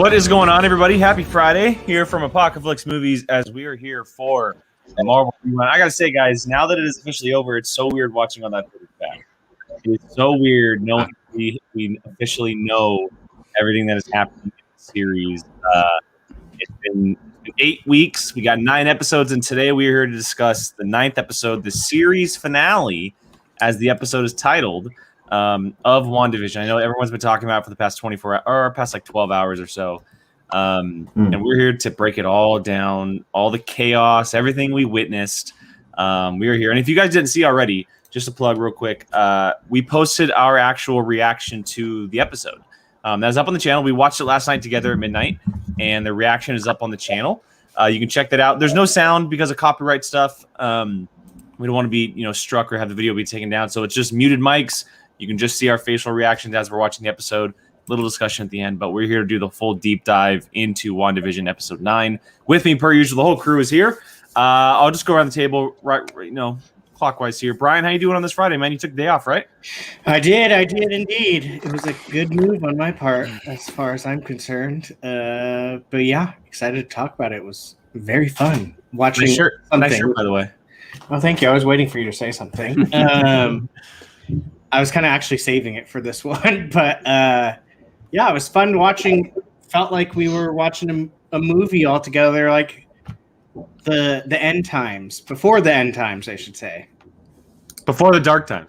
What is going on, everybody? Happy Friday here from Apocaflix Movies as we are here for the Marvel Rewind. I gotta say, guys, now that it is officially over, it's so weird watching on that back. It's so weird knowing we officially know everything that has happened in the series. It's been 8 weeks. We got 9 episodes, and today we are here to discuss the 9th episode, the series finale, as the episode is titled, of WandaVision. I know everyone's been talking about it for the past 24 or past like 12 hours or so. And we're here to break it all down, all the chaos, everything we witnessed. We are here. And if you guys didn't see already, just a plug real quick, we posted our actual reaction to the episode. That's up on the channel. We watched it last night together at midnight, and the reaction is up on the channel. You can check that out. There's no sound because of copyright stuff. We don't want to be, struck or have the video be taken down. So it's just muted mics. You can just see our facial reactions as we're watching the episode. Little discussion at the end, but we're here to do the full deep dive into WandaVision episode 9. With me, per usual, the whole crew is here. I'll just go around the table, right, clockwise here. Brian, how you doing on this Friday, man? You took the day off, right? I did indeed. It was a good move on my part, as far as I'm concerned. But yeah, excited to talk about it. It was very fun watching. Nice shirt, by the way. Well, thank you. I was waiting for you to say something. I was kind of actually saving it for this one, but yeah, it was fun watching. Felt like we were watching a movie all together, like the end times, before the end times, I should say. Before the dark times.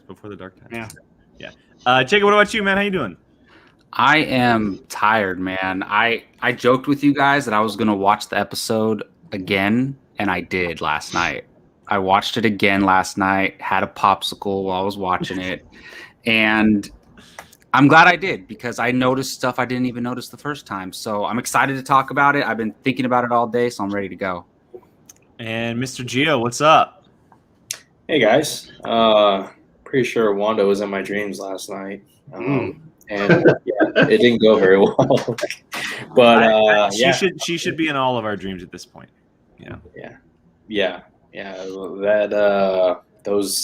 Yeah. Jacob, what about you, man? How you doing? I am tired, man. I joked with you guys that I was going to watch the episode again, and I did last night. I watched it again last night, had a popsicle while I was watching it, and I'm glad I did because I noticed stuff I didn't even notice the first time. So I'm excited to talk about it. I've been thinking about it all day, so I'm ready to go. And Mr. Gio, what's up? Hey, guys. Pretty sure Wanda was in my dreams last night. And yeah, it didn't go very well. But she should be in all of our dreams at this point. Yeah.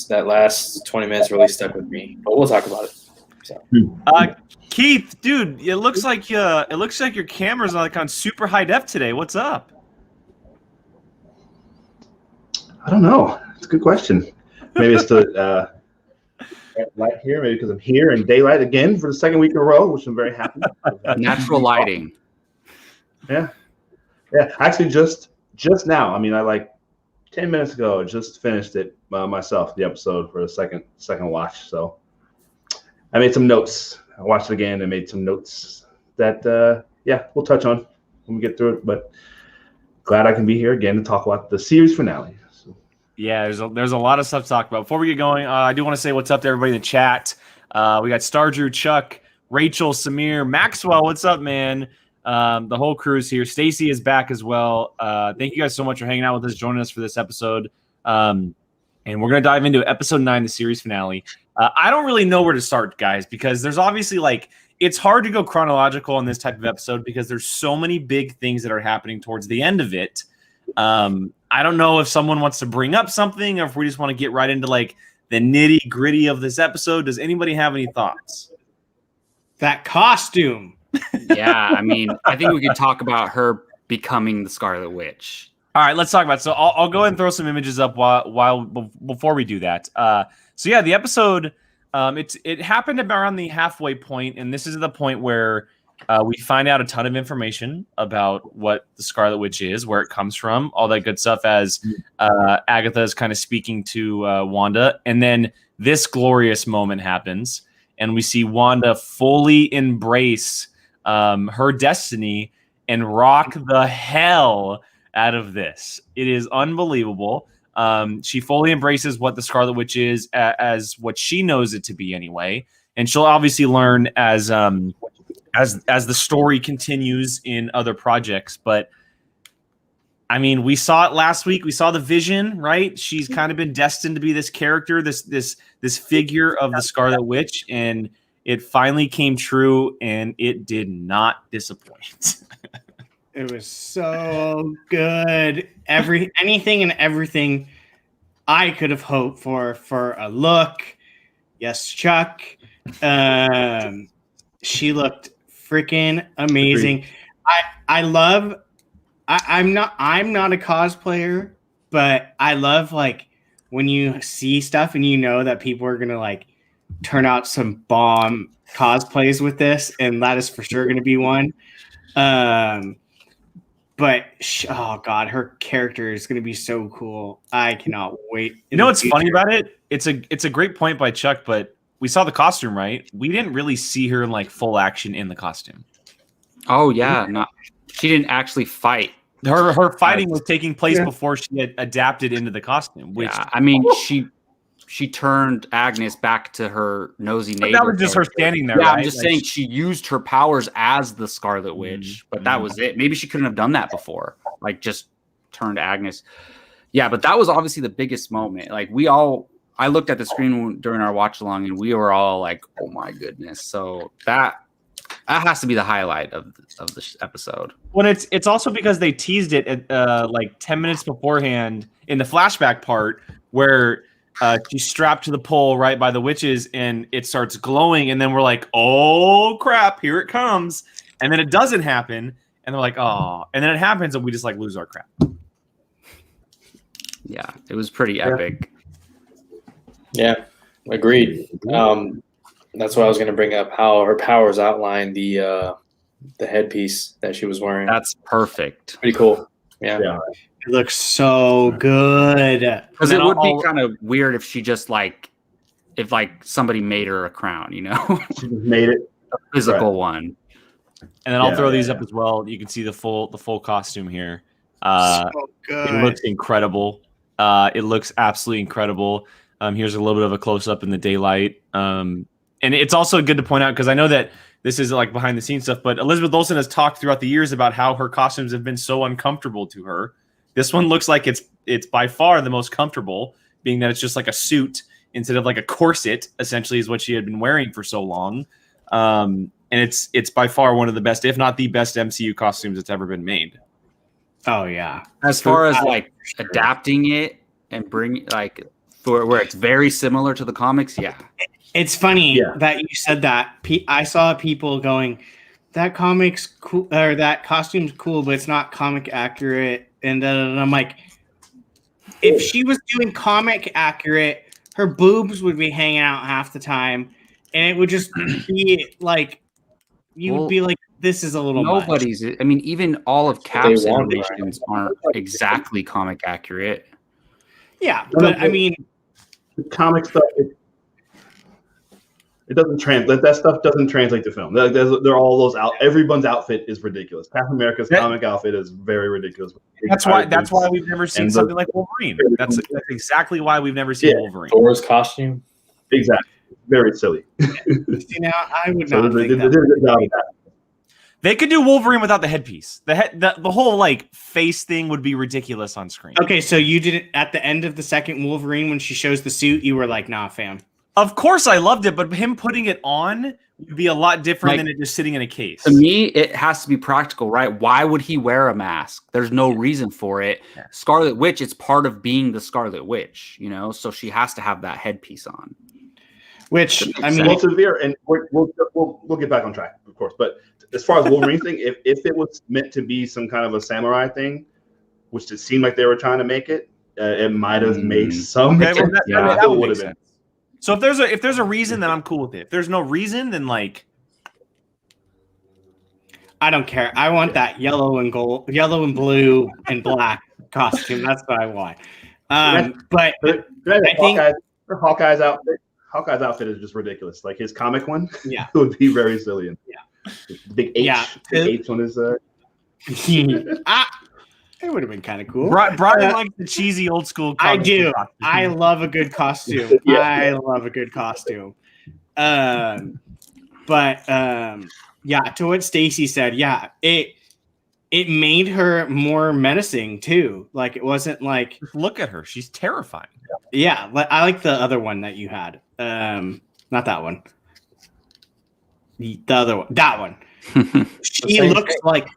That last 20 minutes really stuck with me. But we'll talk about it. So. Keith, dude, it looks like your camera's on super high def today. What's up? I don't know. It's a good question. Maybe it's the light here. Maybe because I'm here in daylight again for the second week in a row, which I'm very happy. Natural lighting. Yeah. Actually, just now. I mean, I 10 minutes ago, I just finished it myself, the episode for the second watch. So I made some notes. I watched it again and made some notes that, we'll touch on when we get through it. But glad I can be here again to talk about the series finale. So. Yeah, there's a lot of stuff to talk about. Before we get going, I do want to say what's up to everybody in the chat. We got Star Drew, Chuck, Rachel, Samir, Maxwell. What's up, man? The whole crew is here. Stacy is back as well. Thank you guys so much for hanging out with us, joining us for this episode. And we're going to dive into episode 9, the series finale. I don't really know where to start, guys, because there's obviously it's hard to go chronological on this type of episode because there's so many big things that are happening towards the end of it. I don't know if someone wants to bring up something or if we just want to get right into the nitty gritty of this episode. Does anybody have any thoughts? That costume. Yeah, I mean, I think we could talk about her becoming the Scarlet Witch. All right, let's talk about it. So I'll go ahead and throw some images up before we do that. So yeah, the episode, it happened around the halfway point, and this is the point where we find out a ton of information about what the Scarlet Witch is, where it comes from, all that good stuff as Agatha is kind of speaking to Wanda. And then this glorious moment happens, and we see Wanda fully embrace her destiny and rock the hell out of this. It is unbelievable. She fully embraces what the Scarlet Witch is as what she knows it to be anyway. And she'll obviously learn as the story continues in other projects. But I mean, we saw it last week. We saw the vision, right? She's kind of been destined to be this character, this figure of the Scarlet Witch, and it finally came true, and it did not disappoint. It was so good. Anything and everything I could have hoped for a look. Yes, Chuck. She looked freaking amazing. Agreed. I'm not a cosplayer, but I love like when you see stuff and you know that people are gonna like turn out some bomb cosplays with this, and that is for sure gonna be one. But oh god, her character is gonna be so cool. I cannot wait. You know what's funny about it? It's a great point by Chuck, but we saw the costume, right? We didn't really see her in like full action in the costume. Oh yeah, she didn't actually fight. Her fighting was taking place before she had adapted into the costume. Which I mean, she turned Agnes back to her nosy neighbor. That was just her standing there. Yeah, right? I'm just saying she used her powers as the Scarlet Witch, but that was it. Maybe she couldn't have done that before, like just turned Agnes. Yeah, but that was obviously the biggest moment. Like I looked at the screen during our watch along, and we were all like, "Oh my goodness!" So that has to be the highlight of this episode. Well, it's also because they teased it at like 10 minutes beforehand in the flashback part where she's strapped to the pole right by the witches, and it starts glowing, and then we're like, "Oh crap, here it comes!" And then it doesn't happen, and they're like, "Oh," and then it happens, and we just like lose our crap. Yeah, it was pretty epic. Yeah, agreed. That's what I was going to bring up. How her powers outline the headpiece that she was wearing. That's perfect. Pretty cool. Yeah. It looks so good. Because it would be kind of weird if she just if somebody made her a crown, you know? She just made it a physical one. And then I'll throw these up as well. You can see the full costume here. So good. It looks incredible. It looks absolutely incredible. Here's a little bit of a close up in the daylight. And it's also good to point out, because I know that this is like behind the scenes stuff, but Elizabeth Olsen has talked throughout the years about how her costumes have been so uncomfortable to her. This one looks like it's by far the most comfortable, being that it's just like a suit instead of like a corset, essentially, is what she had been wearing for so long. And it's by far one of the best, if not the best, MCU costumes that's ever been made. Oh yeah. As far as adapting it and bring for where it's very similar to the comics, yeah. It's funny that you said that. I saw people going, "That comic's cool," or "That costume's cool, but it's not comic accurate." And I'm like, if she was doing comic accurate, her boobs would be hanging out half the time, and it would just be like, would be like, "This is a little nobody's." much. I mean, even all of Cap's animations aren't exactly comic accurate. Yeah, but I mean, the comic stuff. It doesn't translate. That stuff doesn't translate to film. They're all those out. Everyone's outfit is ridiculous. Captain America's comic outfit is very ridiculous. That's why we've never seen something like Wolverine. That's exactly why we've never seen Wolverine. Thor's costume. Exactly. Very silly. See, now I would not think that. They could do Wolverine without the headpiece. The whole like face thing would be ridiculous on screen. Okay, so you did it at the end of the second Wolverine when she shows the suit. You were like, "Nah, fam." Of course, I loved it, but him putting it on would be a lot different than it just sitting in a case. To me, it has to be practical, right? Why would he wear a mask? There's no reason for it. Yeah. Scarlet Witch, it's part of being the Scarlet Witch, you know, so she has to have that headpiece on. Which I mean, well, severe, and we'll get back on track, of course. But as far as Wolverine thing, if it was meant to be some kind of a samurai thing, which it seemed like they were trying to make it, it might have made some. Okay, well, that would have been. So if there's a reason, then I'm cool with it. If there's no reason, then like I don't care. I want that yellow and blue and black costume. That's what I want. But I think Hawkeye's outfit is just ridiculous. Like his comic one, it would be very silly. Yeah, the big H, the H on his. It would have been kind of cool. Brian likes the cheesy old school. I do. I love a good costume. I love a good costume. To what Stacy said, it made her more menacing too. Like it wasn't like, look at her, she's terrifying. Yeah, I like the other one that you had. Not that one. The other one. That one. She looks like.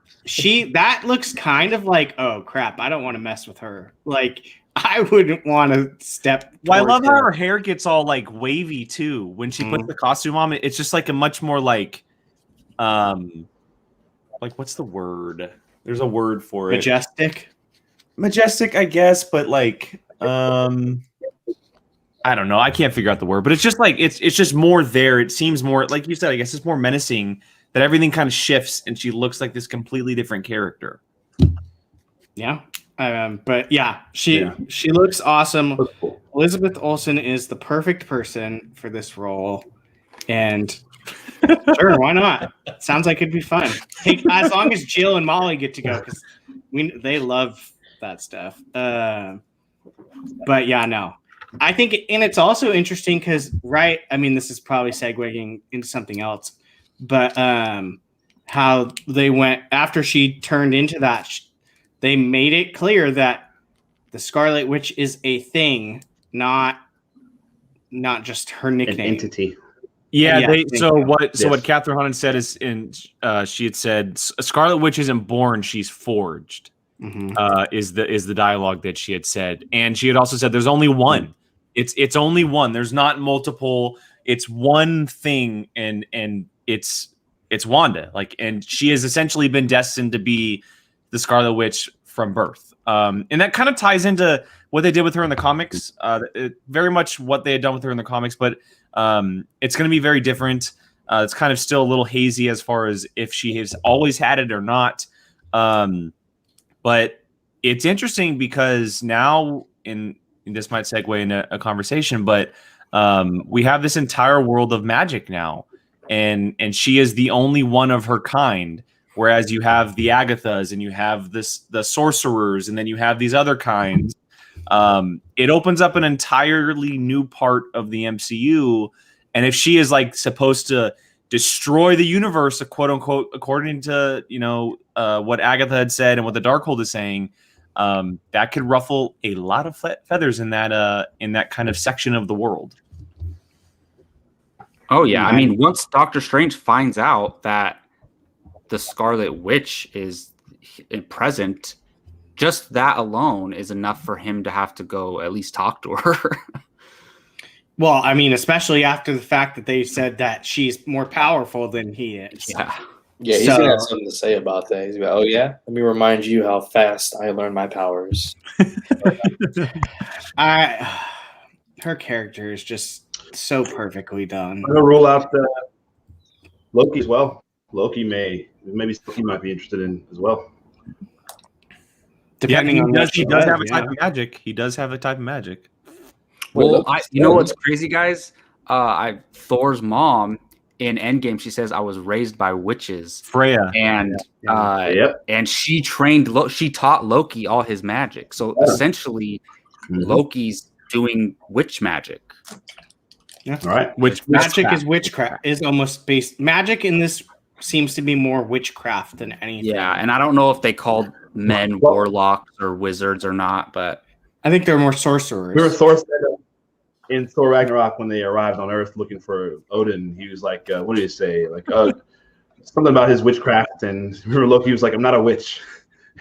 That looks kind of like, oh crap, I don't want to mess with her. Like I wouldn't want to step. Well, I love how her hair gets all like wavy too when she puts the costume on. It's just like a much more like like what's the word? There's a word for it. Majestic, I guess, but like I don't know. I can't figure out the word, but it's just like it's just more there. It seems more like you said. I guess it's more menacing that everything kind of shifts, and she looks like this completely different character. Yeah, but yeah, she looks awesome. Cool. Elizabeth Olsen is the perfect person for this role, and sure, why not? Sounds like it'd be fun. As long as Jill and Molly get to go, because they love that stuff. But yeah, no. I think, and it's also interesting because, right, I mean, this is probably segueing into something else, but how they went after she turned into that, they made it clear that the Scarlet Witch is a thing, not just her nickname. An entity. Yeah. What Catherine Hunton said is she had said Scarlet Witch isn't born; she's forged. Mm-hmm. Is the dialogue that she had said, and she had also said there's only one. It's only one. There's not multiple. It's one thing, and it's Wanda. Like, and she has essentially been destined to be the Scarlet Witch from birth. And that kind of ties into what they did with her in the comics. Very much what they had done with her in the comics, but it's going to be very different. It's kind of still a little hazy as far as if she has always had it or not. But it's interesting because now and this might segue into a conversation, but we have this entire world of magic now, and she is the only one of her kind. Whereas you have the Agathas and you have the sorcerers, and then you have these other kinds. It opens up an entirely new part of the MCU, and if she is like supposed to destroy the universe, quote unquote, according to what Agatha had said and what the Darkhold is saying. That could ruffle a lot of feathers in that kind of section of the world. Oh yeah, I mean, once Doctor Strange finds out that the Scarlet Witch is present, just that alone is enough for him to have to go at least talk to her. Well, I mean, especially after the fact that they said that she's more powerful than he is. Yeah, he's gonna have something to say about that. He's like, "Oh yeah, let me remind you how fast I learned my powers." Her character is just so perfectly done. I'm gonna rule out Loki as well. Loki maybe Loki might be interested in as well. Depending on he does have a type of magic. He does have a type of magic. Well, you know what's crazy, guys? Thor's mom. In Endgame, she says, "I was raised by witches, Freya, and and she taught Loki all his magic. So essentially, Loki's doing witch magic. Yeah, all right. Which magic is witchcraft. Is almost based. Magic in this seems to be more witchcraft than anything. Yeah, and I don't know if they called men warlocks or wizards or not, but I think they're more sorcerers. Remember Thor said in Thor Ragnarok when they arrived on Earth looking for Odin, he was like, what did he say? Like, something about his witchcraft. And remember Loki was like, "I'm not a witch."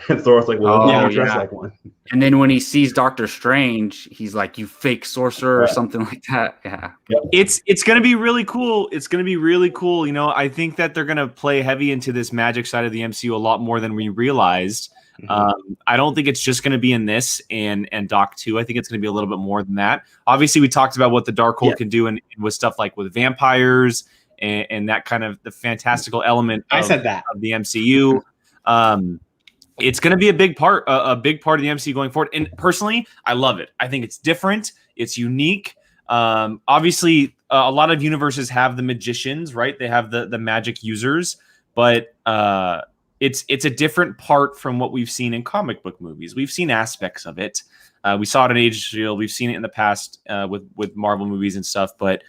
And Thor was like, "Well, I'm dressed like one." And then when he sees Doctor Strange, he's like, "You fake sorcerer," or something like that. Yeah. It's going to be really cool. It's going to be really cool. I think that they're going to play heavy into this magic side of the MCU a lot more than we realized. I don't think it's just going to be in this and Doc 2. I think it's going to be a little bit more than that. Obviously, we talked about what the Darkhold can do and with stuff like with vampires and that kind of the fantastical element of the MCU. It's going to be a big part of the MCU going forward. And personally, I love it. I think it's different. It's unique. Obviously, a lot of universes have the magicians, right? They have the magic users, but it's a different part from what we've seen in comic book movies. We've seen aspects of it. We saw it in Age of S.H.I.E.L.D. We've seen it in the past with Marvel movies and stuff. But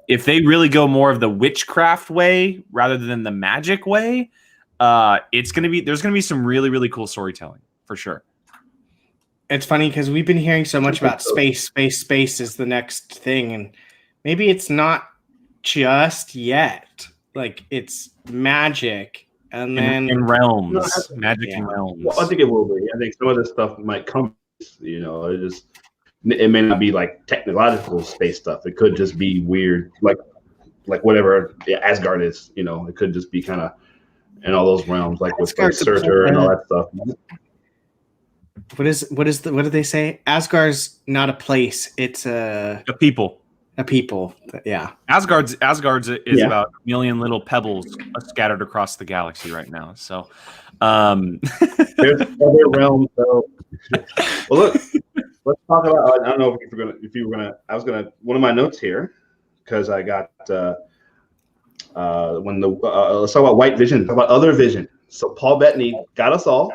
if they really go more of the witchcraft way rather than the magic way, there's going to be some really, really cool storytelling for sure. It's funny because we've been hearing so much about space is the next thing. And maybe it's not just yet. Like, it's magic. And then in realms, magic in realms. Well, I think it will be. I think some of this stuff might come. It may not be like technological space stuff. It could just be weird, like whatever Asgard is. It could just be kind of and all those realms, like with Asgard's a Surtur and all that stuff. What do they say? Asgard's not a place; it's A people. a people. Yeah. Asgard's is Yeah. about a million little pebbles scattered across the galaxy right now. So, There's other realms. So, well, look, let's talk about. I don't know if you were gonna. I was gonna. One of my notes here, because I got let's talk about White Vision. Talk about other Vision. So Paul Bettany got us all.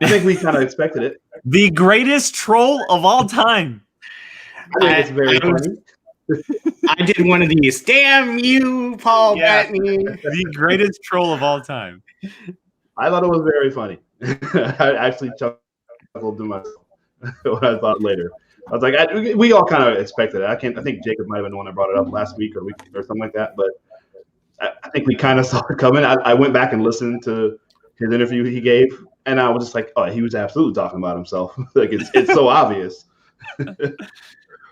I think we kind of expected it. the greatest troll of all time. I think it's very funny. I did one of these. Damn you, Paul Yeah. Bettany. The greatest troll of all time. I thought it was very funny. I actually chuckled to myself when I thought later. I was like, we all kind of expected it. I think Jacob might have been the one that brought it up last week or something like that. But I think we kind of saw it coming. I went back and listened to his interview he gave, and I was just like, oh, he was absolutely talking about himself. Like it's so obvious.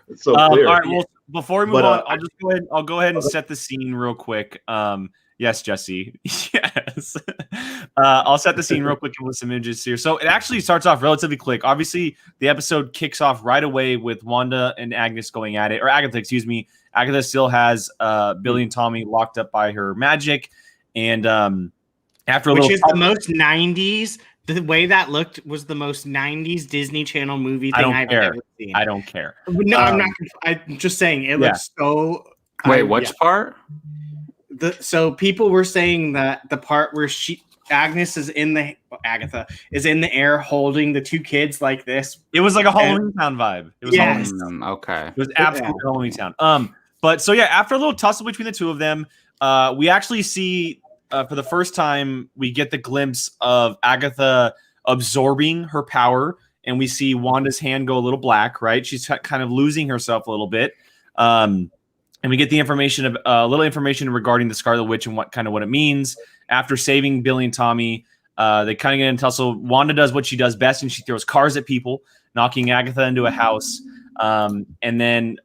It's so clear. All right. Well, before we move on, I'll go ahead and set the scene real quick. Yes, Jesse. Yes. I'll set the scene real quick with some images here. So it actually starts off relatively quick. Obviously, the episode kicks off right away with Wanda and Agnes going at it, or Agatha, excuse me. Agatha still has Billy and Tommy locked up by her magic, and after a Which little, is the most 90s. The way that looked was the most 90s Disney Channel movie thing I've ever seen. I don't care. No, I'm not. I'm just saying it looks so. Wait, which part? So people were saying that the part where Agatha is in the air holding the two kids like this. It was like a Halloween Town vibe. It was Yes. Okay. It was absolutely Halloween Town. But so yeah, after a little tussle between the two of them, we actually see for the first time we get the glimpse of Agatha absorbing her power, and we see Wanda's hand go a little black. Right, she's kind of losing herself a little bit. And we get the information of a little information regarding the Scarlet Witch and what it means. After saving Billy and Tommy, they kind of get in a tussle. Wanda does what she does best, and she throws cars at people, knocking Agatha into a house. And then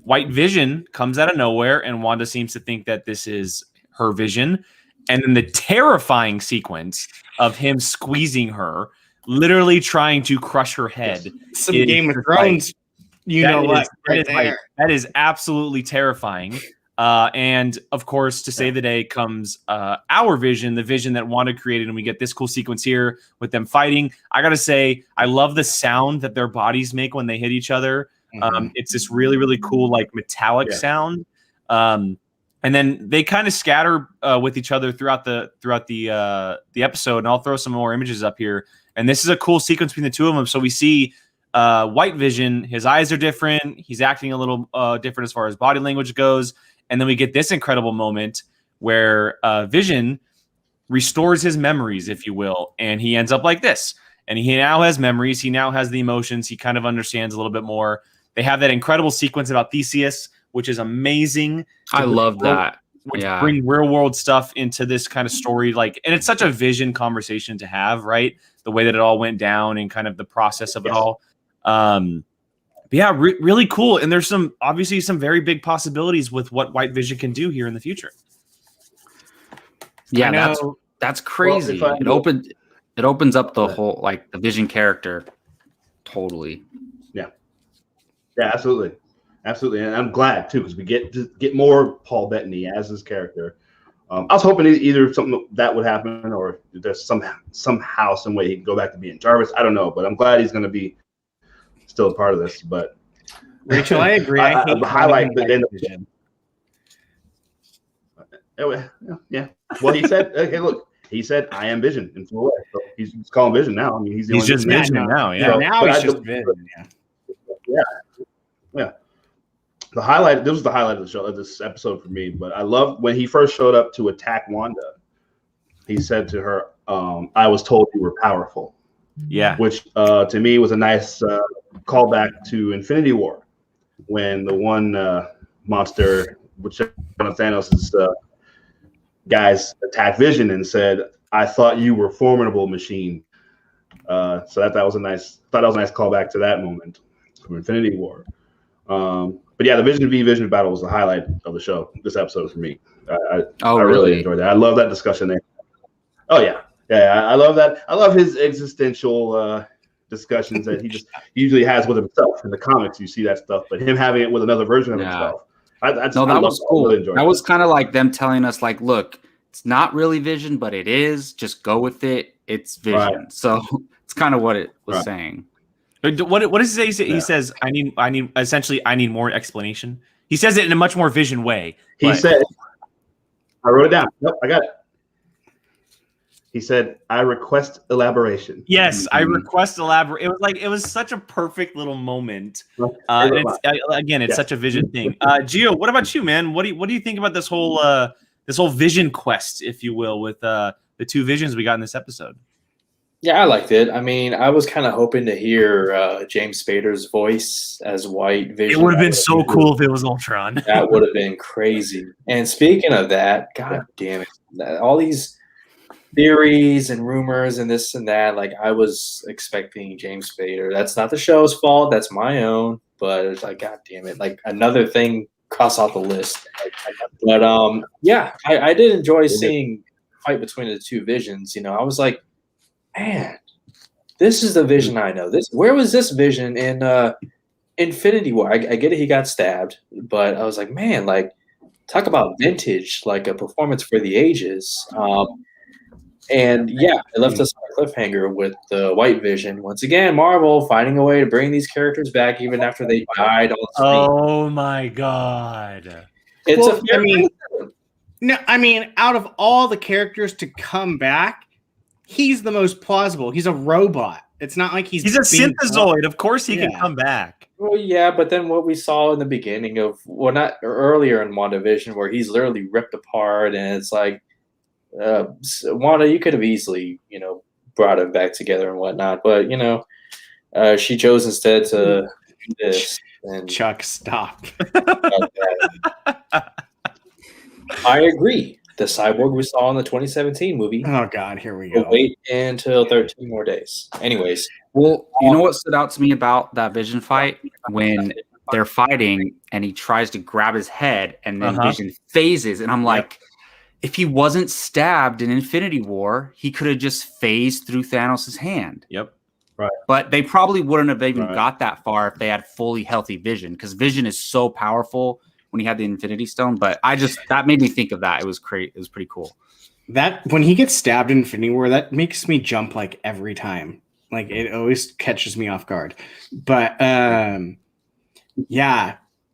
White Vision comes out of nowhere, and Wanda seems to think that this is her vision. And then the terrifying sequence of him squeezing her, literally trying to crush her head. Some Game of Thrones. That is absolutely terrifying. And of course, to save the day comes our vision, the vision that Wanda created, and we get this cool sequence here with them fighting. I gotta say, I love the sound that their bodies make when they hit each other. It's this really, really cool, like metallic sound. And then they kind of scatter with each other throughout the episode. And I'll throw some more images up here. And this is a cool sequence between the two of them. So we see White Vision, his eyes are different. He's acting a little different as far as body language goes. And then we get this incredible moment where Vision restores his memories, if you will. And he ends up like this. And he now has memories. He now has the emotions. He kind of understands a little bit more. They have that incredible sequence about Theseus, which is amazing. I love that. Which bring real world stuff into this kind of story. And it's such a Vision conversation to have, right? The way that it all went down and kind of the process of it all. But yeah, really cool. And there's obviously some very big possibilities with what White Vision can do here in the future. Yeah, that's crazy. It opens up the whole, like, the Vision character totally. Yeah, absolutely. Absolutely. And I'm glad too, because we get more Paul Bettany as his character. I was hoping either something that would happen, or there's somehow, some way he can go back to being Jarvis. I don't know, but I'm glad he's going to be still a part of this. But Rachel, I agree. I highlight the end of Vision. Yeah. Well, he said, okay, look, he said, I am Vision in full way. So he's calling Vision now. I mean, he's just Vision now. Yeah. So, now he's just Vision. Yeah. This was the highlight of the show, of this episode for me. But I loved when he first showed up to attack Wanda. He said to her, I was told you were powerful. Yeah. Which to me was a nice callback to Infinity War, when the one monster, which one of Thanos' guys attacked Vision and said, I thought you were formidable, machine. So that was a nice callback to that moment from Infinity War. But yeah, the Vision v Vision battle was the highlight of the show, this episode for me. I really enjoyed that. I love that discussion there. Oh yeah, yeah. I love that. I love his existential discussions that he usually has with himself. In the comics, you see that stuff, but him having it with another version of himself. That was cool. That was kind of like them telling us, like, look, it's not really Vision, but it is. Just go with it. It's Vision. Right. So it's kind of what it was saying. What does he say? He says, I need more explanation. He says it in a much more Vision way. He said, I wrote it down. Nope, I got it. He said, I request elaboration. Yes, I request elaboration. It was such a perfect little moment. It's such a Vision thing. Gio, what about you, man? What do you think about this whole Vision quest, if you will, with the two Visions we got in this episode? Yeah, I liked it. I mean, I was kind of hoping to hear James Spader's voice as White Vision. It would have been so cool if it was Ultron. That would have been crazy. And speaking of that, God damn it, all these theories and rumors and this and that, like, I was expecting James Spader. That's not the show's fault. That's my own. But it's like, God damn it, like another thing cross off the list. But I did enjoy seeing the fight between the two Visions. I was like, man, this is the Vision I know. Where was this Vision in Infinity War? I get it, he got stabbed, but I was like, man, like, talk about vintage, like a performance for the ages. And yeah, it left us on a cliffhanger with the White Vision. Once again, Marvel finding a way to bring these characters back even after they died on screen. Oh my god! I mean, out of all the characters to come back, he's the most plausible. He's a robot. It's not like he's a synthezoid. Of course, he can come back. Well, yeah, but then what we saw in the beginning of, not earlier in WandaVision, where he's literally ripped apart, and it's like, Wanda, you could have easily, brought him back together and whatnot, but she chose instead to do this. And Chuck, stop. I agree. The cyborg we saw in the 2017 movie. Oh God, here we go. We'll wait until 13 more days. Anyways, well, you know what stood out to me about that Vision fight? When they're fighting and he tries to grab his head, and then Vision phases, and I'm like, if he wasn't stabbed in Infinity War, he could have just phased through Thanos' hand. Yep. Right. But they probably wouldn't have even got that far if they had fully healthy Vision, because Vision is so powerful when he had the Infinity Stone. But that made me think of that. It was great. It was pretty cool. That when he gets stabbed in Infinity War, that makes me jump like every time. Like, it always catches me off guard. But the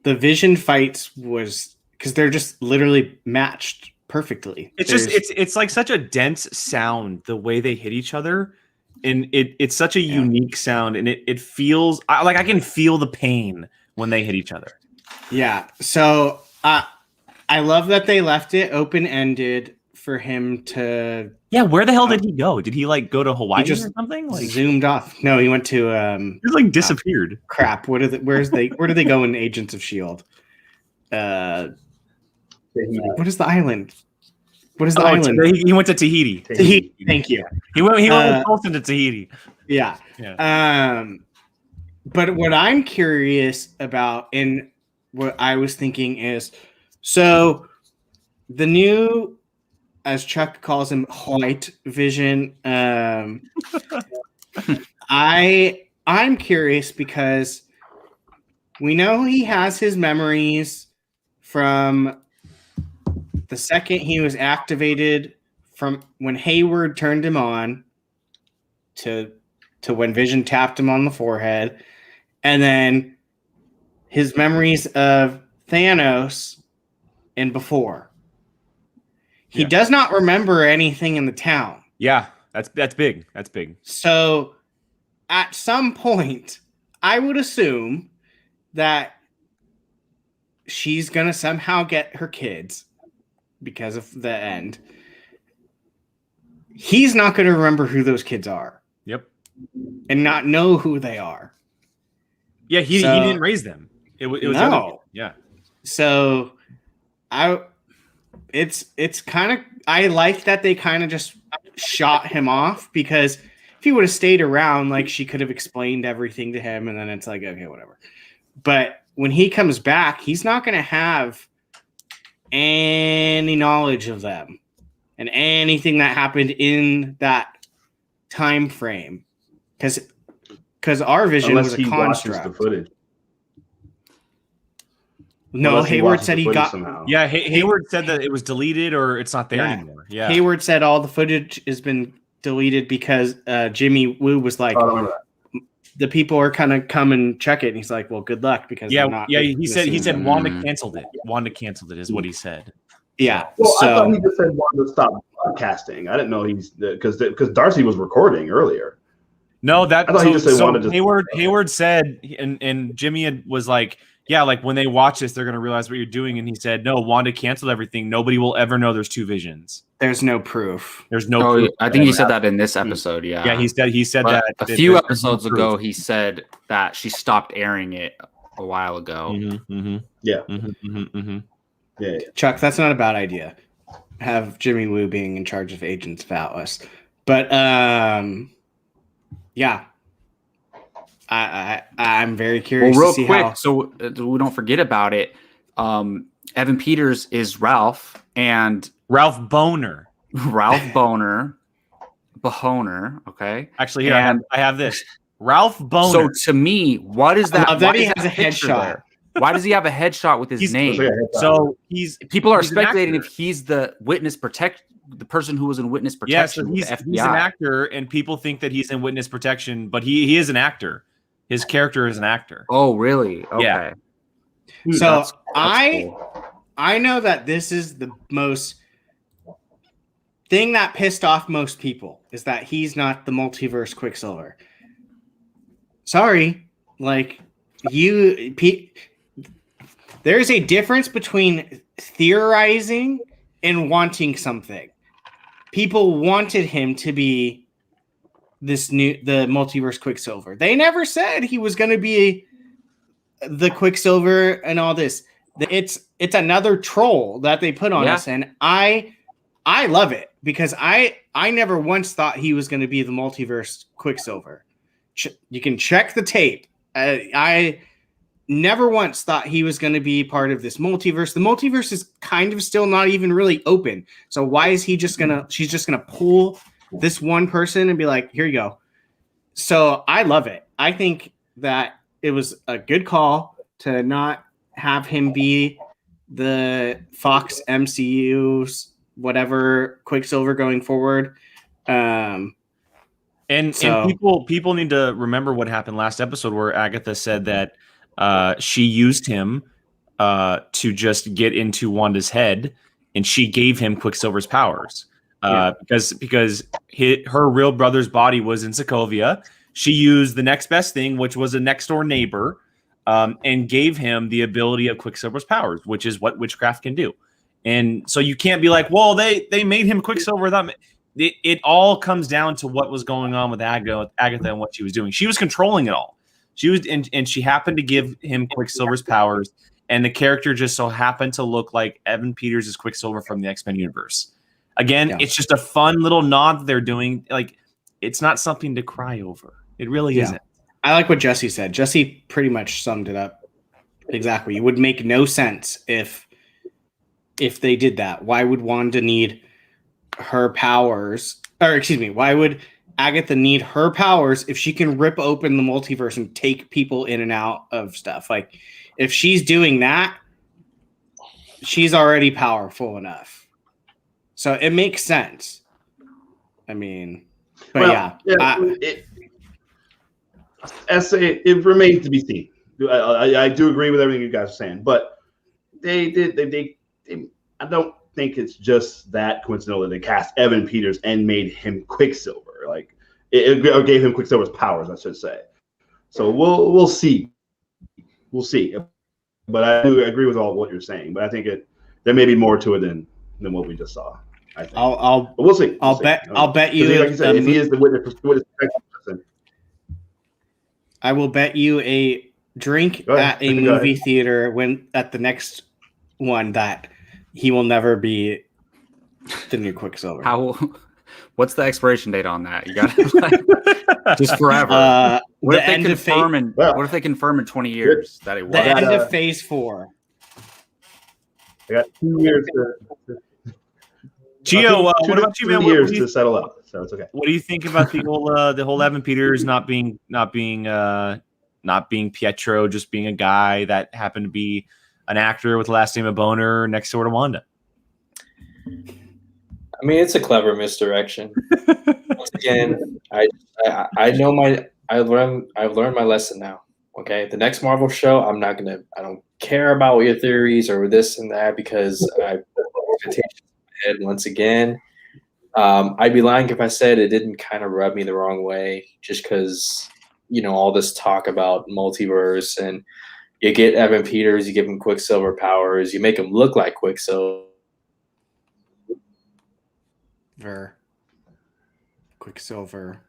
Vision fights was because they're just literally matched perfectly. It's like such a dense sound the way they hit each other, and it's such a unique sound, and it feels like I can feel the pain when they hit each other. Yeah. So I love that they left it open-ended for him to. Yeah. Where the hell did he go? Did he go to Hawaii or something? Zoomed off. No, he went to. He disappeared. Crap. Where do they go in Agents of S.H.I.E.L.D.? What is the island? What is the island? He went to Tahiti. Tahiti. Thank you. He went with Colson to Tahiti. Yeah. But what I'm curious about, and what I was thinking is, so the new, as Chuck calls him, White Vision. I'm curious because we know he has his memories from the second he was activated, from when Hayward turned him on to when Vision tapped him on the forehead, and then his memories of Thanos and before. He does not remember anything in the town. Yeah, that's big. That's big. So at some point, I would assume that she's going to somehow get her kids because of the end. He's not going to remember who those kids are. Yep. And not know who they are. Yeah, he didn't raise them. It was no. Yeah. So it's kind of, I like that they kind of just shot him off, because if he would have stayed around, like, she could have explained everything to him, and then it's like, okay, whatever. But when he comes back, he's not going to have any knowledge of them. and anything that happened in that time frame, because our vision Unless was a he watches construct. the footage. No, Unless Hayward watches said the he footage got. somehow. Yeah, Hayward said that it was deleted or it's not there Yeah. anymore. Yeah. Hayward said all the footage has been deleted because Jimmy Woo was like, Oh, I don't remember that. the people are kind of come and check it. And he's like, well, good luck because Yeah, they're not. yeah. He said listening. Wanda canceled it. Wanda canceled it is what he said. Yeah. Well, I thought So he just said wanted to stop broadcasting. I didn't know he's because Darcy was recording earlier. No, that I thought he just said wanted to. Hayward said, and Jimmy was like, yeah, like when they watch this, they're gonna realize what you're doing. And he said, no, Wanda canceled everything. Nobody will ever know there's two visions. there's no proof. There's no. Oh, proof I think he said that in this episode. Yeah. Yeah, he said But that a few there's episodes no ago. proof. He said that she stopped airing it a while ago. Yeah. Yeah. Chuck, that's not a bad idea. Have Jimmy Woo being in charge of Agents of Atlas. But yeah. I'm very curious Well, real to see quick, how so we don't forget about it. Evan Peters is Ralph, and Ralph Boner. Ralph Bohoner. Okay. Actually, here And- I have this. Ralph Boner. So to me, what is that? I love that why he is has that a picture headshot. there? Why does he have a headshot with his He's- name? So he's People are he's an speculating actor. if he's the the person who was in witness Yeah, protection. so with the he's an FBI. actor, and people think that he's in witness protection, but he is an actor. His character is an actor. Oh, really? Okay. Yeah. So That's I cool. know that this is the most thing that pissed off most people is that he's not the multiverse Quicksilver. Sorry, like there's a difference between theorizing and wanting something. People wanted him to be the multiverse Quicksilver. They never said he was going to be the Quicksilver and all this. It's another troll that they put on us, and I love it because I never once thought he was going to be the multiverse Quicksilver. You can check the tape. I never once thought he was going to be part of this multiverse. The multiverse is kind of still not even really open. So why is she's just gonna pull this one person and be like, here you go. So I love it. I think that it was a good call to not have him be the Fox MCU's whatever Quicksilver going forward. And people need to remember what happened last episode where Agatha said that she used him to just get into Wanda's head, and she gave him Quicksilver's powers because her real brother's body was in Sokovia. She used the next best thing, which was a next door neighbor, and gave him the ability of Quicksilver's powers, which is what witchcraft can do. And so you can't be like, well, they made him Quicksilver. It all comes down to what was going on with Agatha and what she was doing. She was controlling it all. She was, and she happened to give him Quicksilver's powers, and the character just so happened to look like Evan Peters is Quicksilver from the X-Men universe. Again, It's just a fun little nod that they're doing. Like, it's not something to cry over. It really isn't. I like what Jesse said. Jesse pretty much summed it up exactly. It would make no sense if they did that. Why would Wanda need her powers? Or excuse me, why would Agatha need her powers if she can rip open the multiverse and take people in and out of stuff? Like, if she's doing that, she's already powerful enough. So it makes sense. I mean, but it remains to be seen. I do agree with everything you guys are saying, but they I don't think it's just that coincidental that they cast Evan Peters and made him Quicksilver. Like it gave him Quicksilver's powers, I should say. So we'll see. We'll see. But I do agree with all what you're saying. But I think there may be more to it than what we just saw. I think. But we'll see. I'll bet you. Like you said, if he is the witness person, I will bet you a drink at a movie theater at the next one that he will never be the new Quicksilver. What's the expiration date on that? You got it just forever. What if they confirm in 20 years that it was? The end of Phase 4. I got 2 years Gio, what about you, man? 2 years to settle up, so it's okay. What do you think about the whole Evan Peters not being Pietro, just being a guy that happened to be an actor with the last name of Boner next door to Wanda? I mean, it's a clever misdirection. Once again, I know I've learned my lesson now. Okay, the next Marvel show, I don't care about what your theories or this and that, because I put expectations in my head once again. I'd be lying if I said it didn't kind of rub me the wrong way, just because, all this talk about multiverse, and you get Evan Peters, you give him Quicksilver powers, you make him look like Quicksilver. Quicksilver.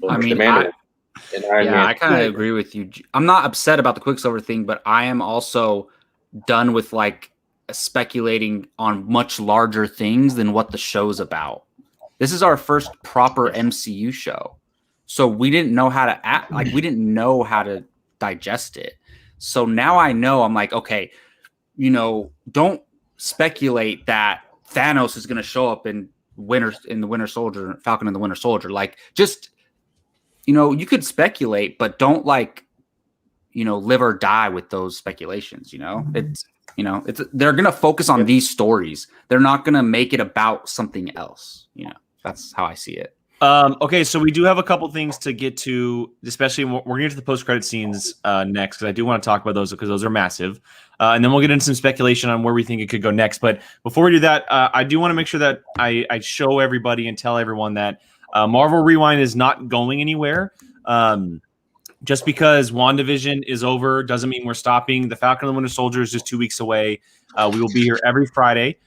I mean, I kind of agree with you. I'm not upset about the Quicksilver thing, but I am also done with speculating on much larger things than what the show's about. This is our first proper MCU show, so we didn't know how to act. We didn't know how to digest it. So now I know. I'm like, okay, don't speculate that Thanos is going to show up in the Winter Soldier, Falcon and the Winter Soldier. Just you could speculate, but don't live or die with those speculations. It's they're going to focus on these stories. They're not going to make it about something else. That's how I see it. Okay, so we do have a couple things to get to, especially we're going to get to the post-credit scenes next, because I do want to talk about those, because those are massive. And then we'll get into some speculation on where we think it could go next. But before we do that, I do want to make sure that I show everybody and tell everyone that Marvel Rewind is not going anywhere. Just because WandaVision is over doesn't mean we're stopping. The Falcon and the Winter Soldier is just 2 weeks away. We will be here every Friday,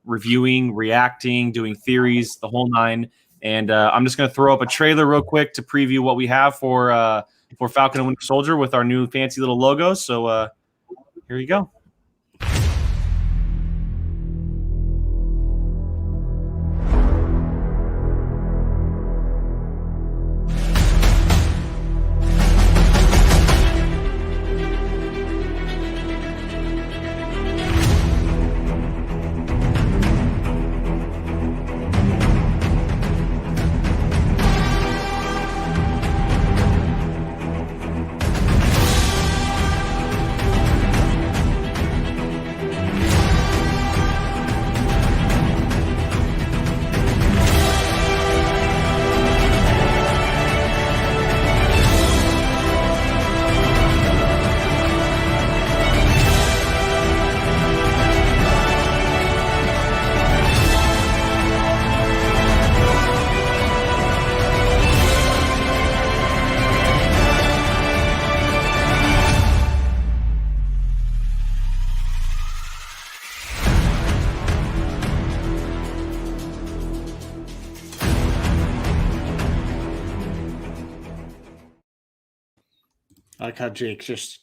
reviewing, reacting, doing theories, the whole nine. And I'm just going to throw up a trailer real quick to preview what we have for Falcon and Winter Soldier with our new fancy little logo. So here you go. I like how Jake just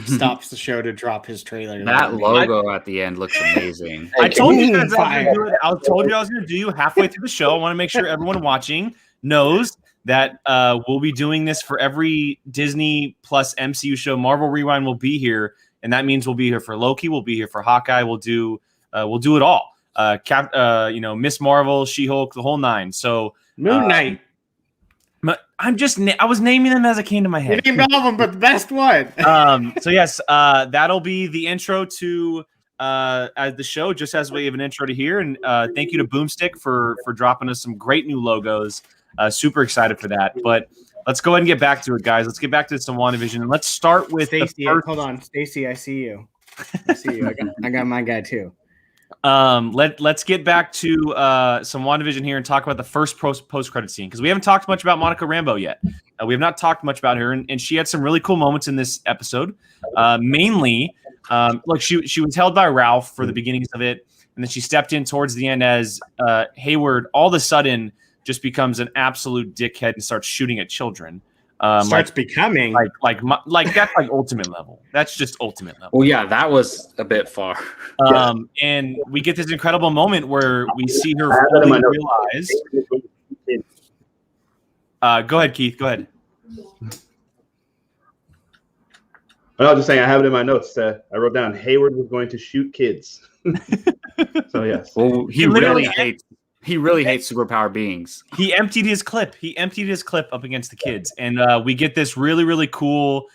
stops the show to drop his trailer. That logo at the end looks amazing. I told you guys I was going to do you halfway through the show. I want to make sure everyone watching knows that we'll be doing this for every Disney plus MCU show. Marvel Rewind will be here, and that means we'll be here for Loki. We'll be here for Hawkeye. We'll do it all. Miss Marvel, She-Hulk, the whole nine. So Moon Knight. I was naming them as it came to my head. You named all of them, but the best one. So yes, that'll be the intro to the show, just as we have an intro to here. And thank you to Boomstick for dropping us some great new logos. Super excited for that. But let's go ahead and get back to it, guys. Let's get back to some WandaVision, and let's start with Stacy. Hold on, Stacy. I see you. I got my guy too. Let's get back to some WandaVision here and talk about the first post-credit scene, because we haven't talked much about Monica Rambeau yet. We have not talked much about her, and she had some really cool moments in this episode. Mainly, look, she was held by Ralph for the beginnings of it, and then she stepped in towards the end as Hayward all of a sudden just becomes an absolute dickhead and starts shooting at children. Starts becoming like that's like ultimate level. That's just ultimate level. Well, yeah, that was a bit far. And we get this incredible moment where we see her fully realize. Go ahead, Keith. Go ahead. I was just saying, I have it in my notes. I wrote down Hayward was going to shoot kids. So yes. Well, he literally really hates superpower beings. He emptied his clip. Up against the kids, and we get this really, really cool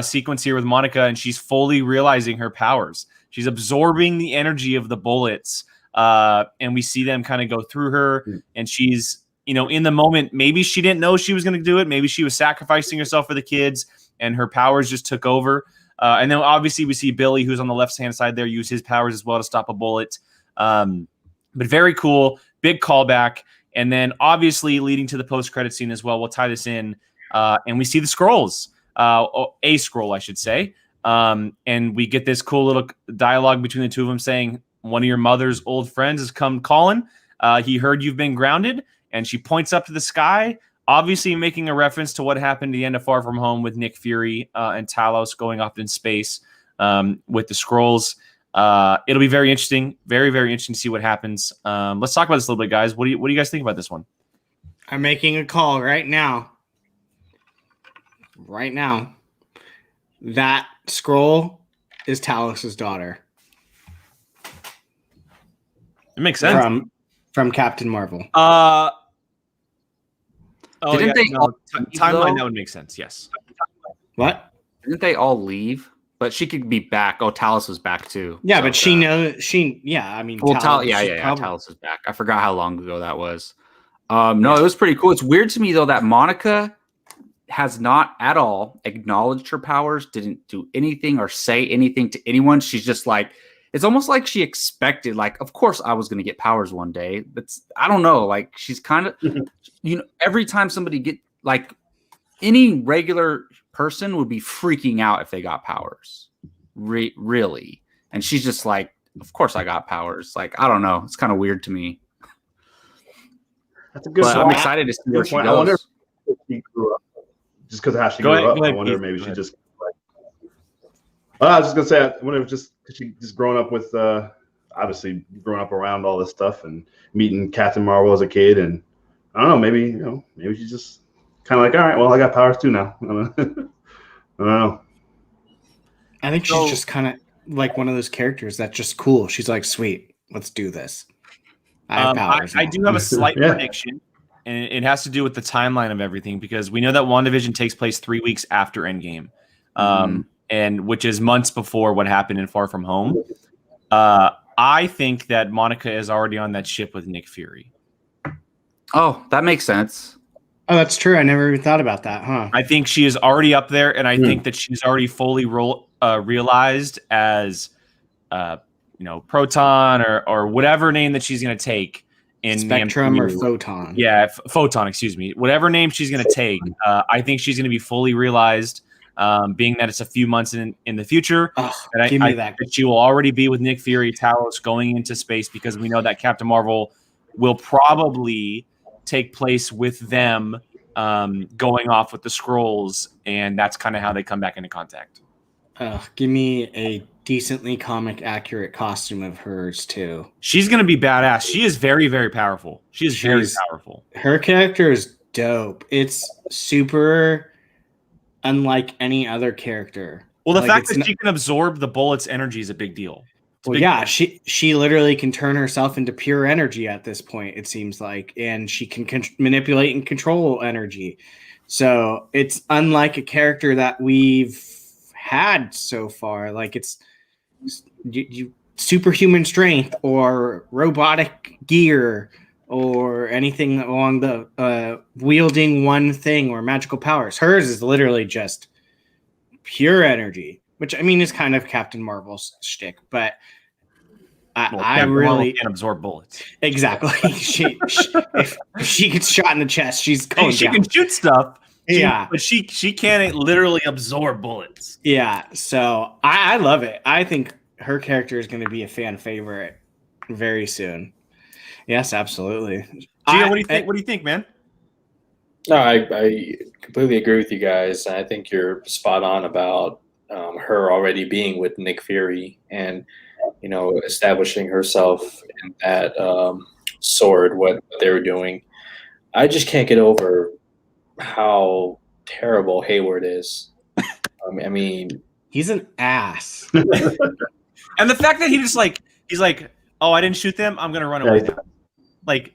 sequence here with Monica, and she's fully realizing her powers. She's absorbing the energy of the bullets, and we see them kind of go through her, and she's, in the moment, maybe she didn't know she was going to do it. Maybe she was sacrificing herself for the kids, and her powers just took over. And then obviously we see Billy, who's on the left-hand side there, use his powers as well to stop a bullet. But very cool, big callback. And then obviously leading to the post-credit scene as well. We'll tie this in. And we see the scrolls, a scroll, I should say. And we get this cool little dialogue between the two of them saying, one of your mother's old friends has come calling. He heard you've been grounded. And she points up to the sky, obviously making a reference to what happened at the end of Far From Home with Nick Fury and Talos going off in space with the scrolls. It'll be very interesting, very, very interesting to see what happens. Let's talk about this a little bit, guys. What do you guys think about this one? I'm making a call right now. Right now. That scroll is Talos' daughter. It makes sense. From Captain Marvel. Didn't they timeline, that would make sense, yes. What? Didn't they all leave? But she could be back. Oh, Talos was back too. Yeah, but she knows. I mean, well, Talos is back. I forgot how long ago that was. No, it was pretty cool. It's weird to me though that Monica has not at all acknowledged her powers, didn't do anything or say anything to anyone. She's just like, it's almost like she expected, like, of course I was going to get powers one day. I don't know. Like, she's kind of, every time somebody get, like, any regular person would be freaking out if they got powers. Really. And she's just like, of course I got powers. Like, I don't know. It's kind of weird to me. That's a good point. I'm excited to see where she goes. I wonder if she grew up. Just because of how she grew up. I wonder if maybe she just... I was just gonna say, I wonder if she just growing up with, obviously growing up around all this stuff and meeting Captain Marvel as a kid, and I don't know, maybe she's just kind of like, all right, well, I got powers too now. I don't know. I think she's just kind of like one of those characters that's just cool. She's like, sweet, let's do this. I have powers. I do have a slight prediction, and it has to do with the timeline of everything, because we know that WandaVision takes place 3 weeks after Endgame. And which is months before what happened in Far From Home. I think that Monica is already on that ship with Nick Fury. Oh, that makes sense. Oh, that's true. I never even thought about that, huh? I think she is already up there, and I think that she's already fully realized as, Proton or whatever name that she's going to take in Spectrum or Photon. Yeah, Photon. Excuse me. Whatever name she's going to take, I think she's going to be fully realized. Being that it's a few months in the future, give me that. She will already be with Nick Fury, Talos going into space, because we know that Captain Marvel will probably take place with them going off with the scrolls, and that's kind of how they come back into contact. Give me a decently comic accurate costume of hers too. She's going to be badass. She is very, very powerful. She's very powerful. Her character is dope. It's super unlike any other character. Well, the fact that she can absorb the bullet's energy is a big deal. She literally can turn herself into pure energy at this point, it seems like, and she can manipulate and control energy. So it's unlike a character that we've had so far. Like, it's superhuman strength or robotic gear or anything along the wielding one thing or magical powers. Hers is literally just pure energy, which I mean is kind of Captain Marvel's shtick, but I really can't absorb bullets. Exactly. If she gets shot in the chest, she's going she down. Can shoot stuff. Yeah, but she can't literally absorb bullets. Yeah, so I love it. I think her character is going to be a fan favorite very soon. Yes, absolutely. Gio, what do you think? What do you think, man? No, I completely agree with you guys. I think you're spot on about her already being with Nick Fury and establishing herself in that sword. What they were doing, I just can't get over how terrible Hayward is. I mean, he's an ass, and the fact that he's like, "Oh, I didn't shoot them. I'm gonna run Yeah, away." Like,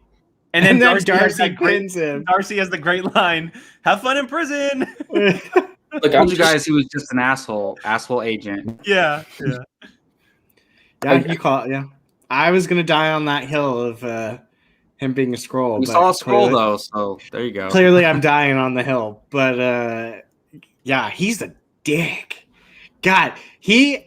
and then Darcy has pins him. Darcy has the great line, "Have fun in prison." I told you guys he was just an asshole agent. Yeah. You call it. Yeah, I was gonna die on that hill of him being a scroll. We but saw a scroll clearly- though, so there you go. Clearly, I'm dying on the hill, but yeah, he's a dick. God, he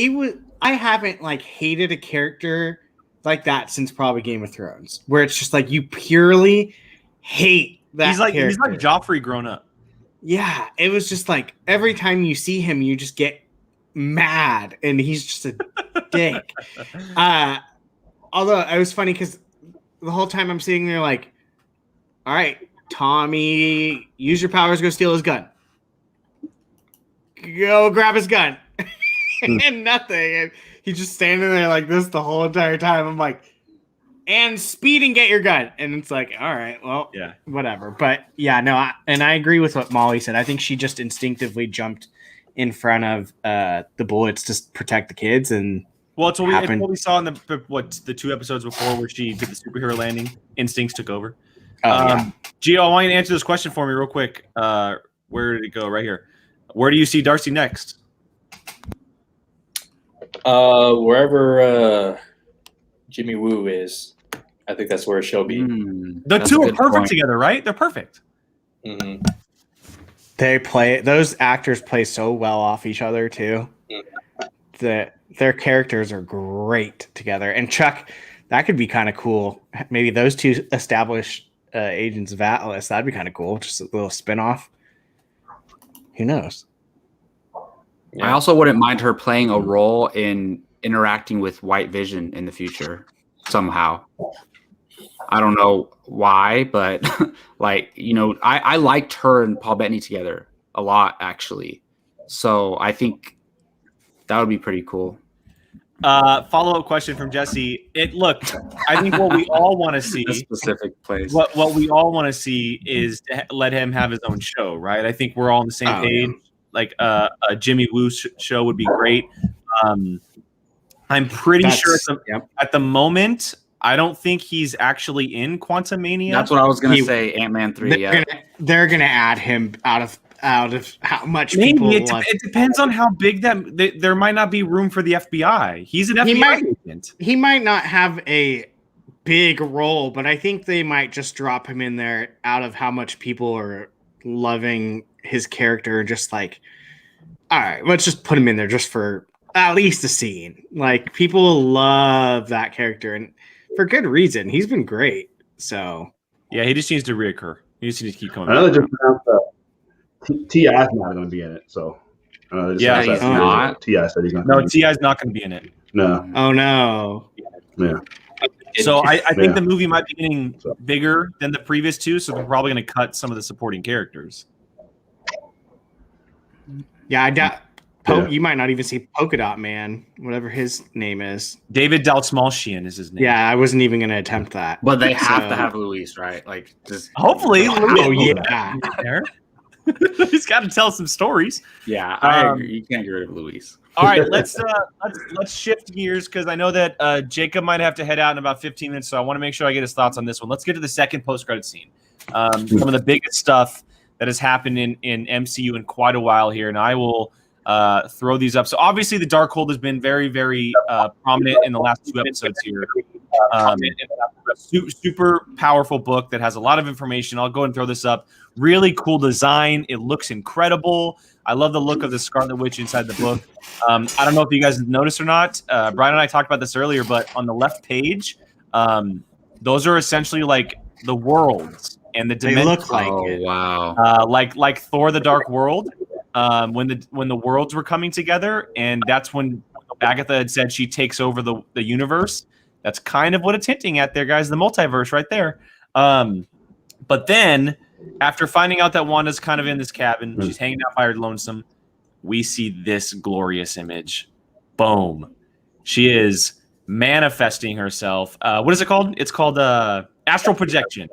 was. I haven't like hated a character like that since probably Game of Thrones, where it's just like you purely hate that. He's like character. Joffrey grown up. Yeah, it was just like every time you see him, you just get mad, and he's just a dick. Although it was funny because the whole time I'm sitting there like, all right, Tommy, use your powers, go steal his gun. Go grab his gun. And nothing. And he's just standing there like this the whole entire time. I'm like, and speed and get your gun. And it's like, all right, well, Yeah. whatever. But yeah, no, I agree with what Molly said. I think she just instinctively jumped in front of the bullets to protect the kids. And Well, it's what we saw in the 2 episodes before where she did the superhero landing. Instincts took over. Gio, I want you to answer this question for me real quick. Where did it go? Right here. Where do you see Darcy next? Wherever Jimmy Woo is, I think that's where she'll be. The two are perfect together, right? They're perfect. Mm-hmm. Those actors play so well off each other too. That their characters are great together. And Chuck, that could be kind of cool. Maybe those two established agents of Atlas. That'd be kind of cool. Just a little spinoff. Who knows? Yeah. I also wouldn't mind her playing a role in interacting with White Vision in the future somehow. I don't know why, but like, I liked her and Paul Bettany together a lot, actually. So I think that would be pretty cool. Follow-up question from Jesse. I think what we all want to see a specific place. What we all want to see is to let him have his own show, right? I think we're all on the same page. Yeah. Like a Jimmy Woo show would be great. I'm pretty sure at the moment, I don't think he's actually in Quantumania. That's what I was going to say. Ant-Man 3. They're gonna add him out of how much maybe people it depends on how big there might not be room for the FBI. He's an FBI agent. He might not have a big role, but I think they might just drop him in there out of how much people are loving his character. Just like, all right, let's just put him in there just for at least a scene. Like, people love that character, and for good reason. He's been great. So yeah, he just needs to reoccur. He just needs to keep coming. I know they just announced T.I.'s not going to be in it. So he's not. T.I. said he's not. No, T.I.'s not going to be in it. No. Oh no. Yeah. So I think the movie might be getting bigger than the previous two, so they're probably going to cut some of the supporting characters. Yeah, I doubt. You might not even see Polka Dot Man, whatever his name is. David Dalsmalchian is his name. Yeah, I wasn't even going to attempt that. But they have to have Luis, right? Like, just hopefully. Oh yeah. He's got to tell some stories. Yeah, I agree. You can't get rid of Luis. All right, let's shift gears because I know that Jacob might have to head out in about 15 minutes, so I want to make sure I get his thoughts on this one. Let's get to the second post-credit scene. Some of the biggest stuff that has happened in MCU in quite a while here, and I will throw these up. So obviously the Darkhold has been very, very prominent in the last 2 episodes here. Super powerful book that has a lot of information. I'll go and throw this up. Really cool design. It looks incredible. I love the look of the Scarlet Witch inside the book. I don't know if you guys have noticed or not. Brian and I talked about this earlier, but on the left page, those are essentially like the worlds and the dimensions. They look like it. Wow. Like Thor: The Dark World. When the worlds were coming together, and that's when Agatha had said she takes over the universe. That's kind of what it's hinting at there, guys. The multiverse right there. But then, after finding out that Wanda's kind of in this cabin, she's hanging out by her lonesome, we see this glorious image. Boom. She is manifesting herself. What is it called? It's called astral projection.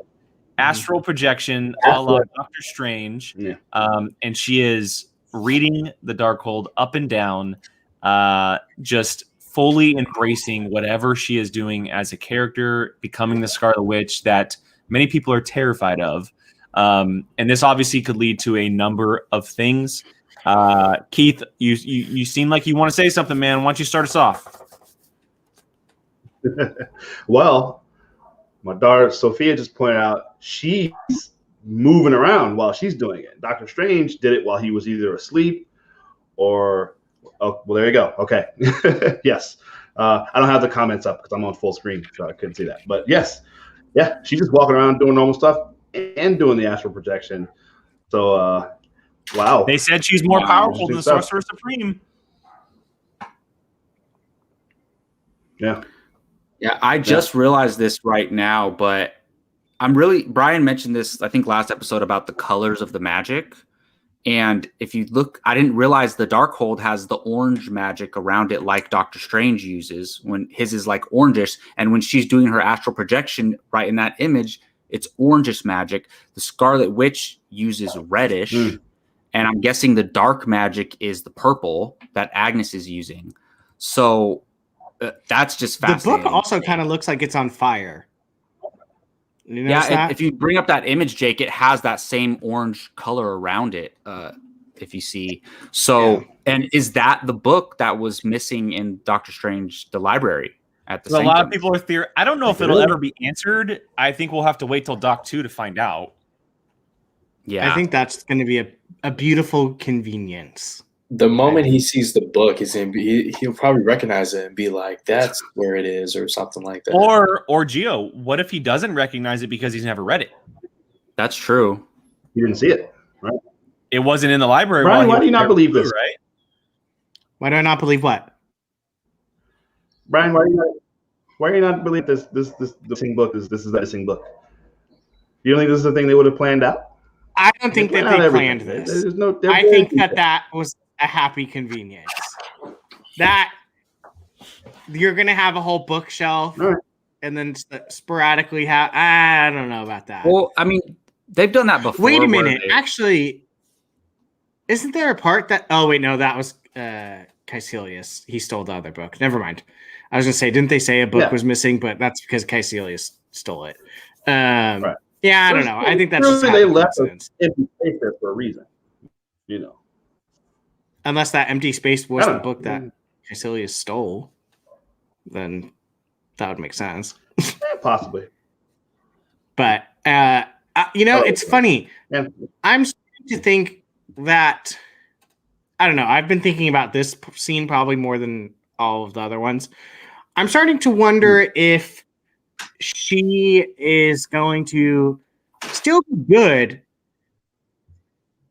Astral projection, a la Doctor Strange. Yeah. And she is reading the Darkhold up and down, just fully embracing whatever she is doing as a character, becoming the Scarlet Witch that many people are terrified of. And this obviously could lead to a number of things. Keith, you seem like you want to say something, man. Why don't you start us off? Well, my daughter Sophia just pointed out she's moving around while she's doing it. Doctor Strange did it while he was either asleep or, oh, well, there you go. Okay. Yes. I don't have the comments up because I'm on full screen, so I couldn't see that. But yes, yeah, she's just walking around doing normal stuff and doing the astral projection. So, wow. They said she's more powerful than the Sorcerer Supreme. Yeah. Yeah, I just realized this right now, but Brian mentioned this, I think, last episode about the colors of the magic. And if you look, I didn't realize the Darkhold has the orange magic around it like Doctor Strange uses, when his is like orangish. And when she's doing her astral projection right in that image, it's orangish magic. The Scarlet Witch uses reddish. And I'm guessing the dark magic is the purple that Agnes is using. So that's just fascinating. The book also kind of looks like it's on fire. You notice that? If you bring up that image, Jake, it has that same orange color around it. If you see, so and is that the book that was missing in Doctor Strange, the library at the? A lot of people are I don't know if it'll ever be answered. I think we'll have to wait till Doc 2 to find out. Yeah, I think that's going to be a beautiful convenience. The moment he sees the book, he'll probably recognize it and be like, "That's where it is," or something like that. Or Gio, what if he doesn't recognize it because he's never read it? That's true. You didn't see it, right? It wasn't in the library. Brian, why do you not believe this? Right? Why do I not believe what? Brian, why do you not believe this missing book is the missing book? You don't think this is the thing they would have planned out? I don't think that they planned this. I think that was a happy convenience. That you're going to have a whole bookshelf and then sporadically have, I don't know about that. Well, I mean, they've done that before. Wait a minute. Actually, isn't there a part that, oh wait, no, that was Caecilius. He stole the other book. Never mind. I was going to say, didn't they say a book was missing, but that's because Caecilius stole it. Right. Yeah, I don't know. I think that's just they left empty space there for a reason, you know. Unless that empty space was the book that Caecilius stole, then that would make sense. Possibly. But it's funny. Yeah. I'm starting to think that I don't know. I've been thinking about this scene probably more than all of the other ones. I'm starting to wonder if she is going to still be good,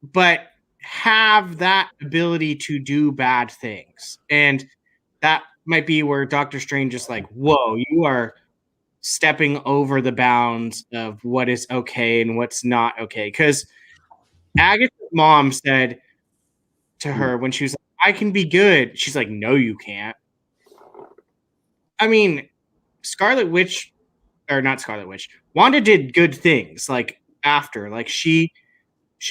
but have that ability to do bad things. And that might be where Doctor Strange is like, whoa, you are stepping over the bounds of what is okay and what's not okay. Because Agatha's mom said to her when she was like, I can be good. She's like, no, you can't. I mean, Wanda did good things like after, like she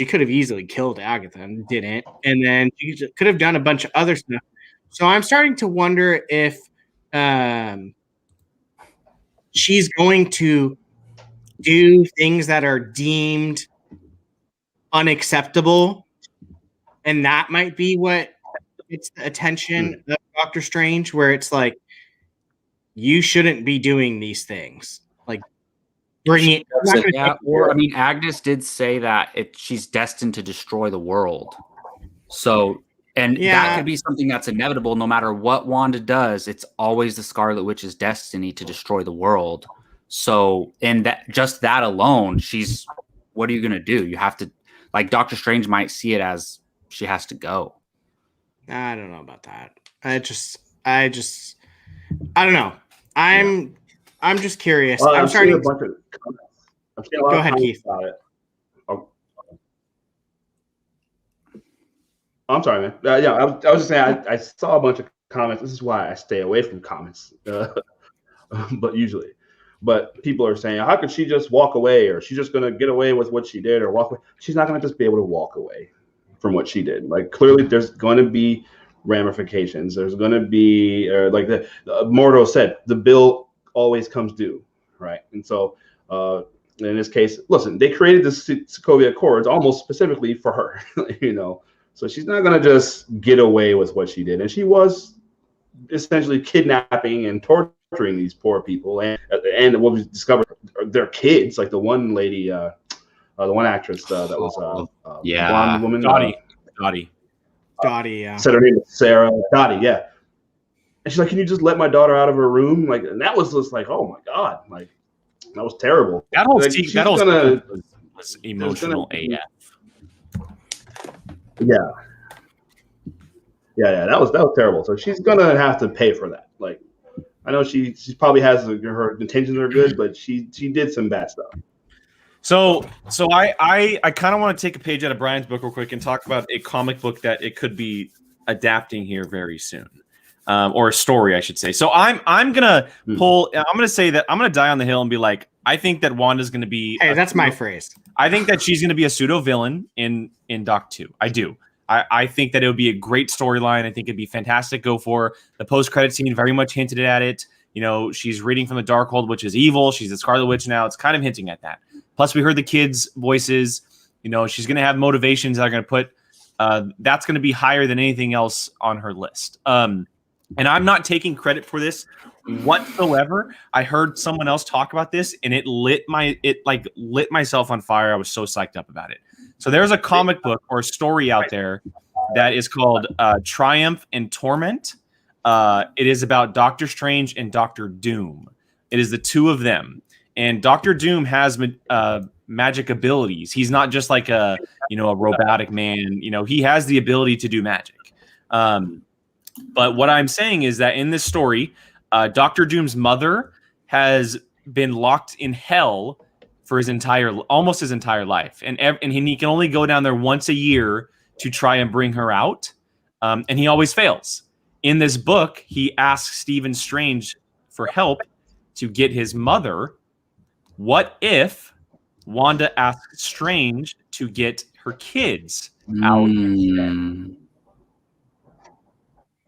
could have easily killed Agatha and didn't, and then she could have done a bunch of other stuff. So I'm starting to wonder if she's going to do things that are deemed unacceptable, and that might be what gets the attention of Doctor Strange, where it's like, you shouldn't be doing these things. Like, bring it. Yeah, or I mean, Agnes did say that she's destined to destroy the world. So, and that could be something that's inevitable. No matter what Wanda does, it's always the Scarlet Witch's destiny to destroy the world. So, and that alone, what are you going to do? You have to, like, Doctor Strange might see it as she has to go. I don't know about that. I don't know. I'm just curious. Well, I'm starting. A bunch of comments. I'm seeing a lot Go of ahead, comments Keith. about it. Oh. I'm sorry, man. Yeah, I was just saying I saw a bunch of comments. This is why I stay away from comments, but usually. But people are saying, how could she just walk away, or she's just going to get away with what she did, or walk away? She's not going to just be able to walk away from what she did. Like, clearly, there's going to be ramifications. There's going to be, or like the Mordo said, the bill always comes due, right? And so in this case, listen, they created the Sokovia Accords almost specifically for her, you know. So she's not going to just get away with what she did. And she was essentially kidnapping and torturing these poor people. And at the end, what we discovered, their kids, like the one lady, the one actress that was blonde woman. Dottie, yeah. Said her name was Sarah. Dottie, yeah. And she's like, "Can you just let my daughter out of her room?" Like, and that was just like, oh my god, like that was terrible. That whole like, that whole was emotional AF. Yeah, that was terrible. So she's gonna have to pay for that. Like, I know she probably has her intentions are good, but she did some bad stuff. So I kind of want to take a page out of Brian's book real quick and talk about a comic book that it could be adapting here very soon, or a story, I should say. So I'm gonna say that I'm gonna die on the hill and be like, I think that Wanda's gonna be. Hey, that's my phrase. I think that she's gonna be a pseudo villain in Doc 2. I do. I think that it would be a great storyline. I think it'd be fantastic. Go for the post-credit scene. Very much hinted at it. You know, she's reading from the Darkhold, which is evil. She's the Scarlet Witch now. It's kind of hinting at that. Plus, we heard the kids' voices. You know, she's going to have motivations that are going to put that's going to be higher than anything else on her list. And I'm not taking credit for this whatsoever. I heard someone else talk about this, and it lit myself on fire. I was so psyched up about it. So there's a comic book or a story out there that is called Triumph and Torment. It is about Doctor Strange and Doctor Doom. It is the two of them. And Doctor Doom has magic abilities. He's not just like a robotic man. You know, he has the ability to do magic. But what I'm saying is that in this story, Doctor Doom's mother has been locked in hell for almost his entire life, and he can only go down there once a year to try and bring her out, and he always fails. In this book, he asks Stephen Strange for help to get his mother. What if Wanda asks Strange to get her kids out?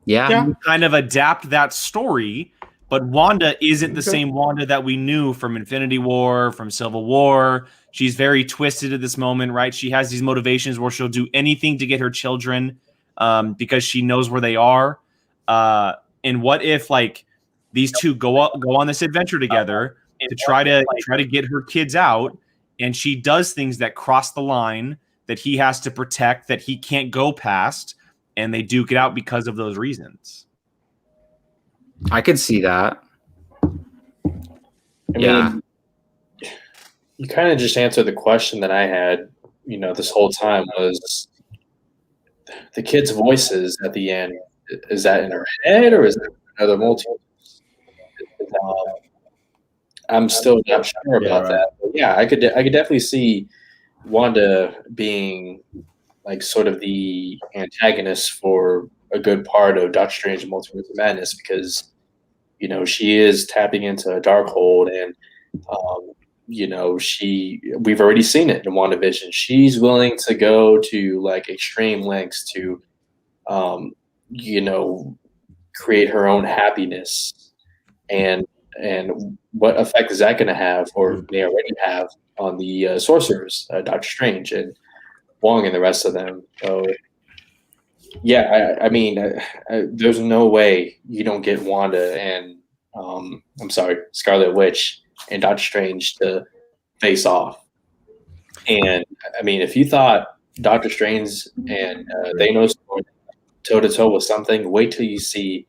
Yeah. Kind of adapt that story, but Wanda isn't the same Wanda that we knew from Infinity War, from Civil War. She's very twisted at this moment, right? She has these motivations where she'll do anything to get her children because she knows where they are. And what if like these two go on this adventure together to try to get her kids out, and she does things that cross the line that he has to protect, that he can't go past, and they duke it out because of those reasons. I could see that. I mean, you kind of just answered the question that I had, this whole time was the kids' voices at the end. Is that in her head or is it another multiverse? I'm still not sure about that. But yeah, I could definitely see Wanda being like sort of the antagonist for a good part of Doctor Strange and Multiverse of Madness because, she is tapping into a Darkhold and, we've already seen it in WandaVision. She's willing to go to like extreme lengths to, create her own happiness and what effect is that going to have, or they already have, on the sorcerers, Doctor Strange and Wong and the rest of them. So, yeah, I mean, there's no way you don't get Wanda and Scarlet Witch and Doctor Strange to face off. And I mean, if you thought Doctor Strange and Thanos toe to toe with something, wait till you see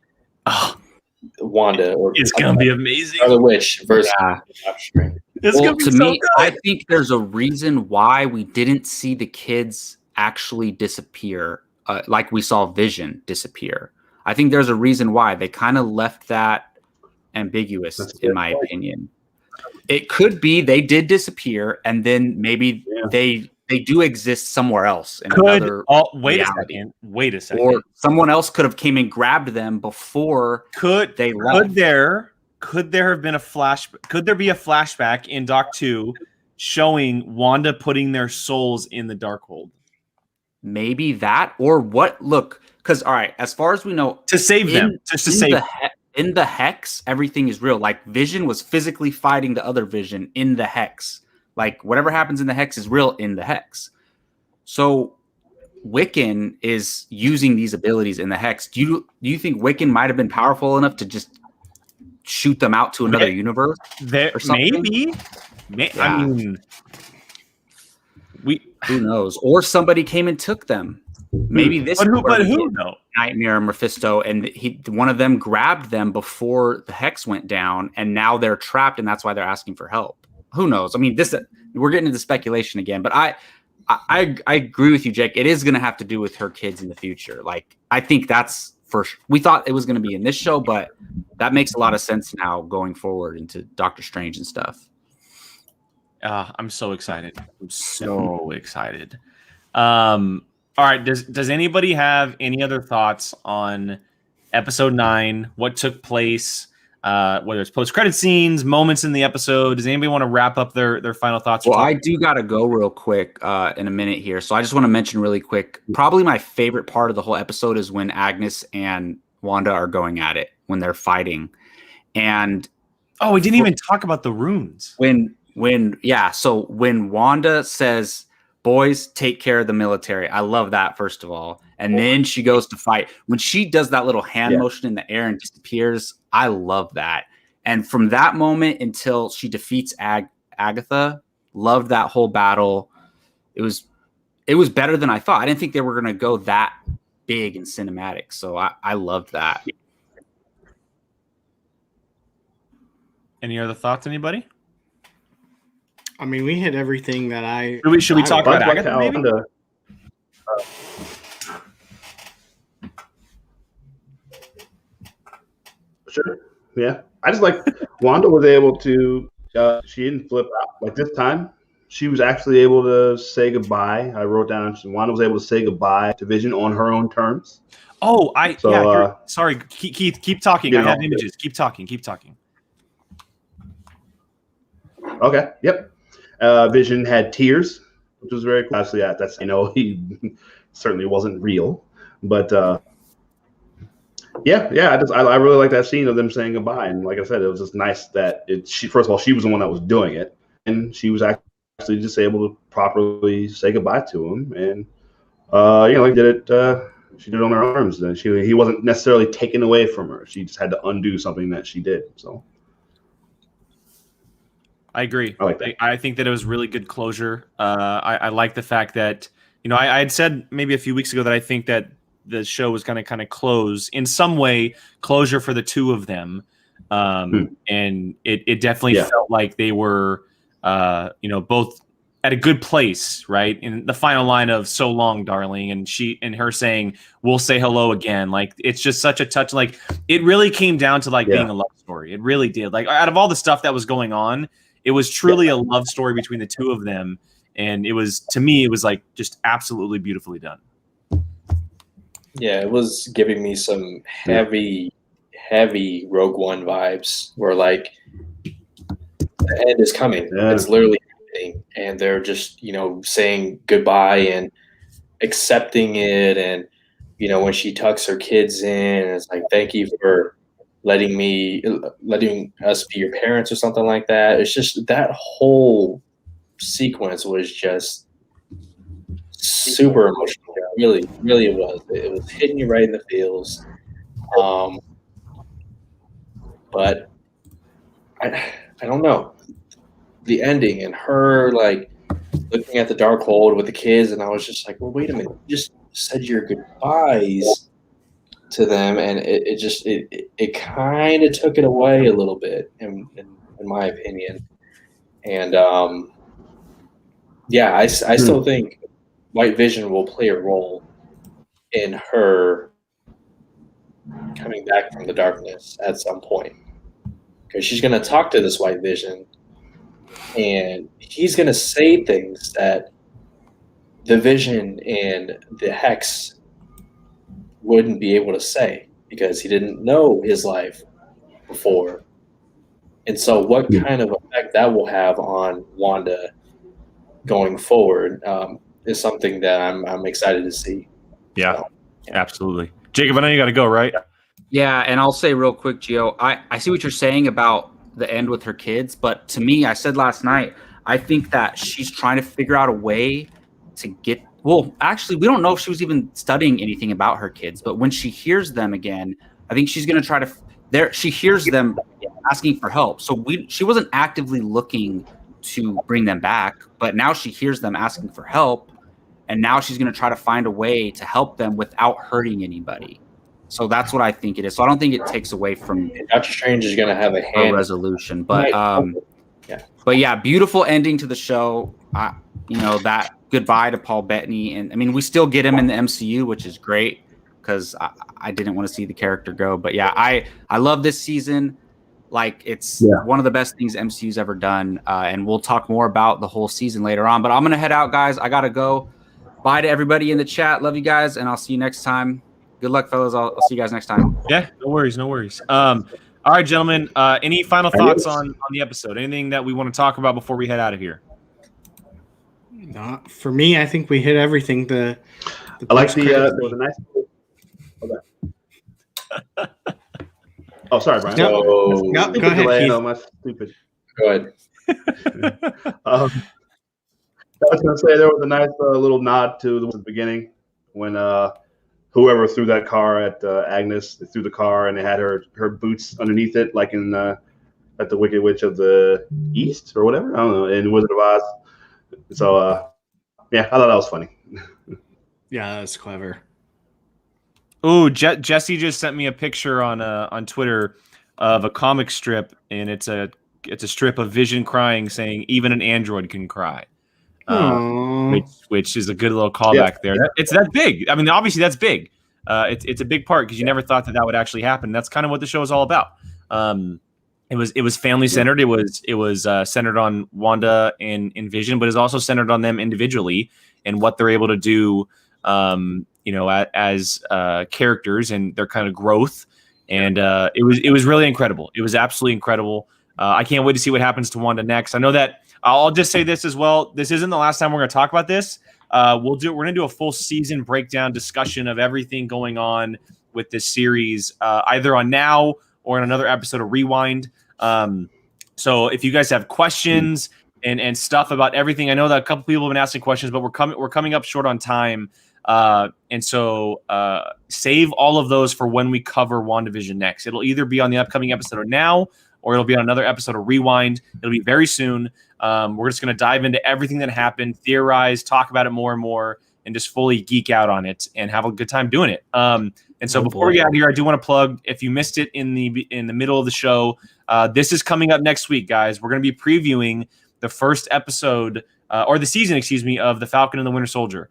Wanda. It's gonna be amazing. Scarlet Witch versus Doctor Strange. To me, I think there's a reason why we didn't see the kids actually disappear, like we saw Vision disappear. I think there's a reason why they kind of left that ambiguous, in my opinion. It could be they did disappear, and then maybe they do exist somewhere else. Wait a second. Or someone else could have came and grabbed them before they left. Could there have been a flash? Could there be a flashback in Doc 2 showing Wanda putting their souls in the Darkhold? maybe that or what? Look, because all right, as far as we know, to save them, just to save. In the hex, everything is real. Like Vision was physically fighting the other Vision in the hex. Like whatever happens in the hex is real in the hex. So Wiccan is using these abilities in the hex. Do you think Wiccan might have been powerful enough to just shoot them out to another universe? Or something? Maybe. Yeah. I mean, who knows? Or somebody came and took them. Maybe this. But who knows? Nightmare and Mephisto, and one of them grabbed them before the hex went down, and now they're trapped, and that's why they're asking for help. Who knows? I mean, we're getting into speculation again, but I agree with you, Jake. It is going to have to do with her kids in the future. Like, I think that's we thought it was going to be in this show, but that makes a lot of sense now going forward into Doctor Strange and stuff. I'm so excited. I'm so excited. All right. Does anybody have any other thoughts on episode 9? What took place? Whether it's post-credit scenes, moments in the episode. Does anybody want to wrap up their final thoughts? Well, I do got to go real quick in a minute here. So I just want to mention really quick, probably my favorite part of the whole episode is when Agnes and Wanda are going at it, when they're fighting. And we didn't even talk about the runes. So when Wanda says, boys, take care of the military. I love that, first of all. And then she goes to fight. When she does that little hand motion in the air and disappears, I love that. And from that moment until she defeats Agatha, loved that whole battle. It was better than I thought. I didn't think they were going to go that big and cinematic. So I loved that. Any other thoughts, anybody? I mean, we hit everything that I... Should we talk about Agatha, maybe? Sure. Yeah. I just like Wanda was able to, she didn't flip out. Like this time, she was actually able to say goodbye. I wrote down, Wanda was able to say goodbye to Vision on her own terms. Oh, sorry, Keith, keep talking. I have images. Keep talking. Okay. Yep. Vision had tears, which was very cool. Actually, that's he certainly wasn't real, but I really like that scene of them saying goodbye. And like I said, it was just nice that first of all, she was the one that was doing it, and she was actually just able to properly say goodbye to him, and did it. She did it on her arms, and he wasn't necessarily taken away from her. She just had to undo something that she did. So. I agree. I like that. I think that it was really good closure. I like the fact that, I had said maybe a few weeks ago that I think that the show was going to kind of close in some way, closure for the two of them. And it definitely felt like they were, both at a good place, right? In the final line of "So long, darling," and her saying, "We'll say hello again." Like, it's just such a touch. Like, it really came down to being a love story. It really did. Like, out of all the stuff that was going on, it was truly a love story between the two of them. And to me, it was like just absolutely beautifully done. Yeah, it was giving me some heavy Rogue One vibes where like the end is coming. Yeah. It's literally happening. And they're just, saying goodbye and accepting it. And, when she tucks her kids in, it's like, thank you for letting us be your parents or something like that. It's just that whole sequence was just super emotional. Really, really it was. It was hitting you right in the feels. But I don't know. The ending and her like looking at the dark hold with the kids, and I was just like, well, wait a minute. You just said your goodbyes to them, and it kind of took it away a little bit in my opinion. And I still think White Vision will play a role in her coming back from the darkness at some point, because she's going to talk to this White Vision and he's going to say things that the Vision and the Hex wouldn't be able to say because he didn't know his life before. And so what kind of effect that will have on Wanda going forward, is something that I'm excited to see. Yeah, So, absolutely. Jacob, I know you got to go, right? Yeah, and I'll say real quick, Gio, I see what you're saying about the end with her kids, but to me, I said last night, I think that she's trying to figure out a way to get. Well, actually, we don't know if she was even studying anything about her kids, but when she hears them again, I think she's going to try to. There, she hears them asking for help, so she wasn't actively looking to bring them back, but now she hears them asking for help, and now she's going to try to find a way to help them without hurting anybody. So that's what I think it is. So I don't think it takes away from Doctor Strange is going to have a her hand. resolution, but yeah, beautiful ending to the show. That goodbye to Paul Bettany, and I mean, we still get him in the MCU, which is great because I didn't want to see the character go. But yeah, I love this season. Like it's one of the best things MCU's ever done, and we'll talk more about the whole season later on. But I'm gonna head out, guys. I gotta go. Bye to everybody in the chat. Love you guys, and I'll see you next time. Good luck, fellas. I'll see you guys next time. Yeah, no worries. All right, gentlemen. Any final thoughts on the episode? Anything that we want to talk about before we head out of here? Not for me. I think we hit everything. I like there was a nice. Oh, sorry, Brian. No, go ahead. No, my stupid. Go ahead. I was going to say there was a nice little nod to the beginning when whoever threw that car at Agnes, they threw the car and they had her boots underneath it, like in at the Wicked Witch of the East or whatever. I don't know, in Wizard of Oz. So I thought that was funny. Yeah, that was clever. Oh, Jesse just sent me a picture on Twitter of a comic strip, and it's a strip of Vision crying, saying even an android can cry. Which is a good little callback there. It's that big. I mean, obviously that's big. It's a big part because you never thought that would actually happen. That's kind of what the show is all about. It was family centered. It was centered on Wanda and Vision, but it's also centered on them individually and what they're able to do. As characters and their kind of growth. And it was really incredible. It was absolutely incredible. I can't wait to see what happens to Wanda next. I know that I'll just say this as well. This isn't the last time we're going to talk about this. We're going to do a full season breakdown discussion of everything going on with this series, either on Now or in another episode of Rewind. So if you guys have questions and stuff about everything, I know that a couple people have been asking questions, but we're coming up short on time. And so save all of those for when we cover WandaVision next. It'll either be on the upcoming episode of Now or it'll be on another episode of Rewind. It'll be very soon. We're just going to dive into everything that happened, theorize, talk about it more and more, and just fully geek out on it and have a good time doing it. And so before we get out of here, I do want to plug, if you missed it in the middle of the show, this is coming up next week, guys. We're going to be previewing the first episode or the season, of The Falcon and the Winter Soldier.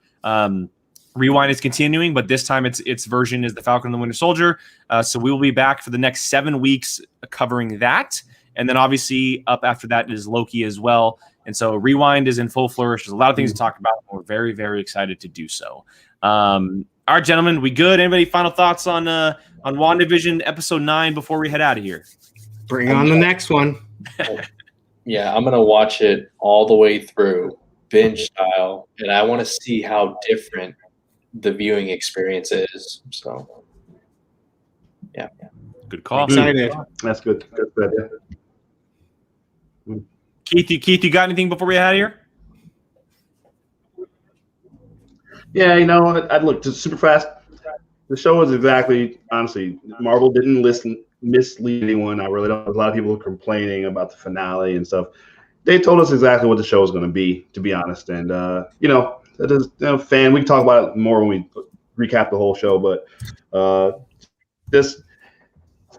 Rewind is continuing, but this time its version is The Falcon and the Winter Soldier. So we will be back for the next 7 weeks covering that. And then obviously up after that is Loki as well. And so Rewind is in full flourish. There's a lot of things to talk about. And we're very, very excited to do so. All right, gentlemen, we good? Anybody final thoughts on WandaVision episode 9 before we head out of here? Bring on the next one. Yeah, I'm going to watch it all the way through, binge style, and I want to see how different the viewing experience is. So, yeah. Good call. Excited. That's good. Good. Yeah. Keith, you got anything before we head out of here? Yeah, I'd look just super fast. The show was exactly, honestly, Marvel didn't mislead anyone. I really don't. A lot of people are complaining about the finale and stuff. They told us exactly what the show was going to be, to be honest. And, that is, fan, we can talk about it more when we recap the whole show, but this,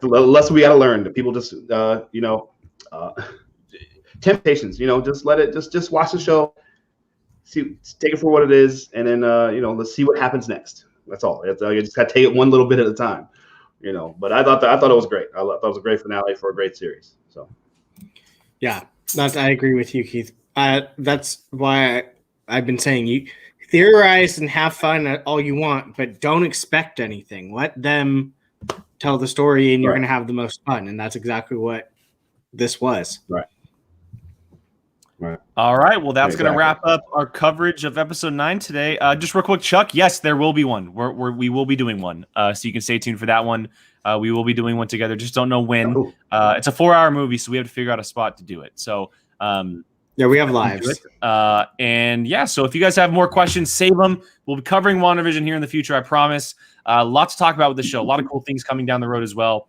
the lesson we got to learn, that people just, temptations, just watch the show, take it for what it is, and then, let's see what happens next. That's all. You just got to take it one little bit at a time, but I thought it was great. I thought it was a great finale for a great series. So, yeah, I agree with you, Keith. That's why I've been saying, you theorize and have fun all you want, but don't expect anything. Let them tell the story, and you're going to have the most fun. And that's exactly what this was. Right. Right. All right. Well, that's going to Exactly. wrap up our coverage of episode 9 today. Just real quick, Chuck. Yes, there will be one. We will be doing one. So you can stay tuned for that one. We will be doing one together. Just don't know when. Cool. It's a 4-hour movie, so we have to figure out a spot to do it. So Yeah, we have lives. and yeah, so if you guys have more questions, save them. We'll be covering WandaVision here in the future, I promise. Lots to talk about with the show. A lot of cool things coming down the road as well.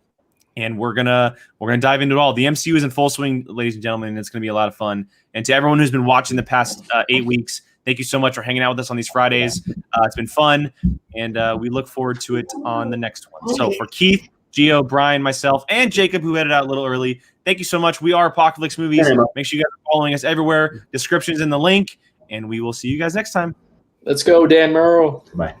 And we're gonna dive into it all. The MCU is in full swing, ladies and gentlemen, and it's gonna be a lot of fun. And to everyone who's been watching the past 8 weeks, thank you so much for hanging out with us on these Fridays. It's been fun, and we look forward to it on the next one. So for Keith, Gio, Brian, myself, and Jacob, who headed out a little early, thank you so much. We are Apocaflix Movies. Make sure you guys are following us everywhere. Description's in the link, and we will see you guys next time. Let's go, Dan Merle. Bye.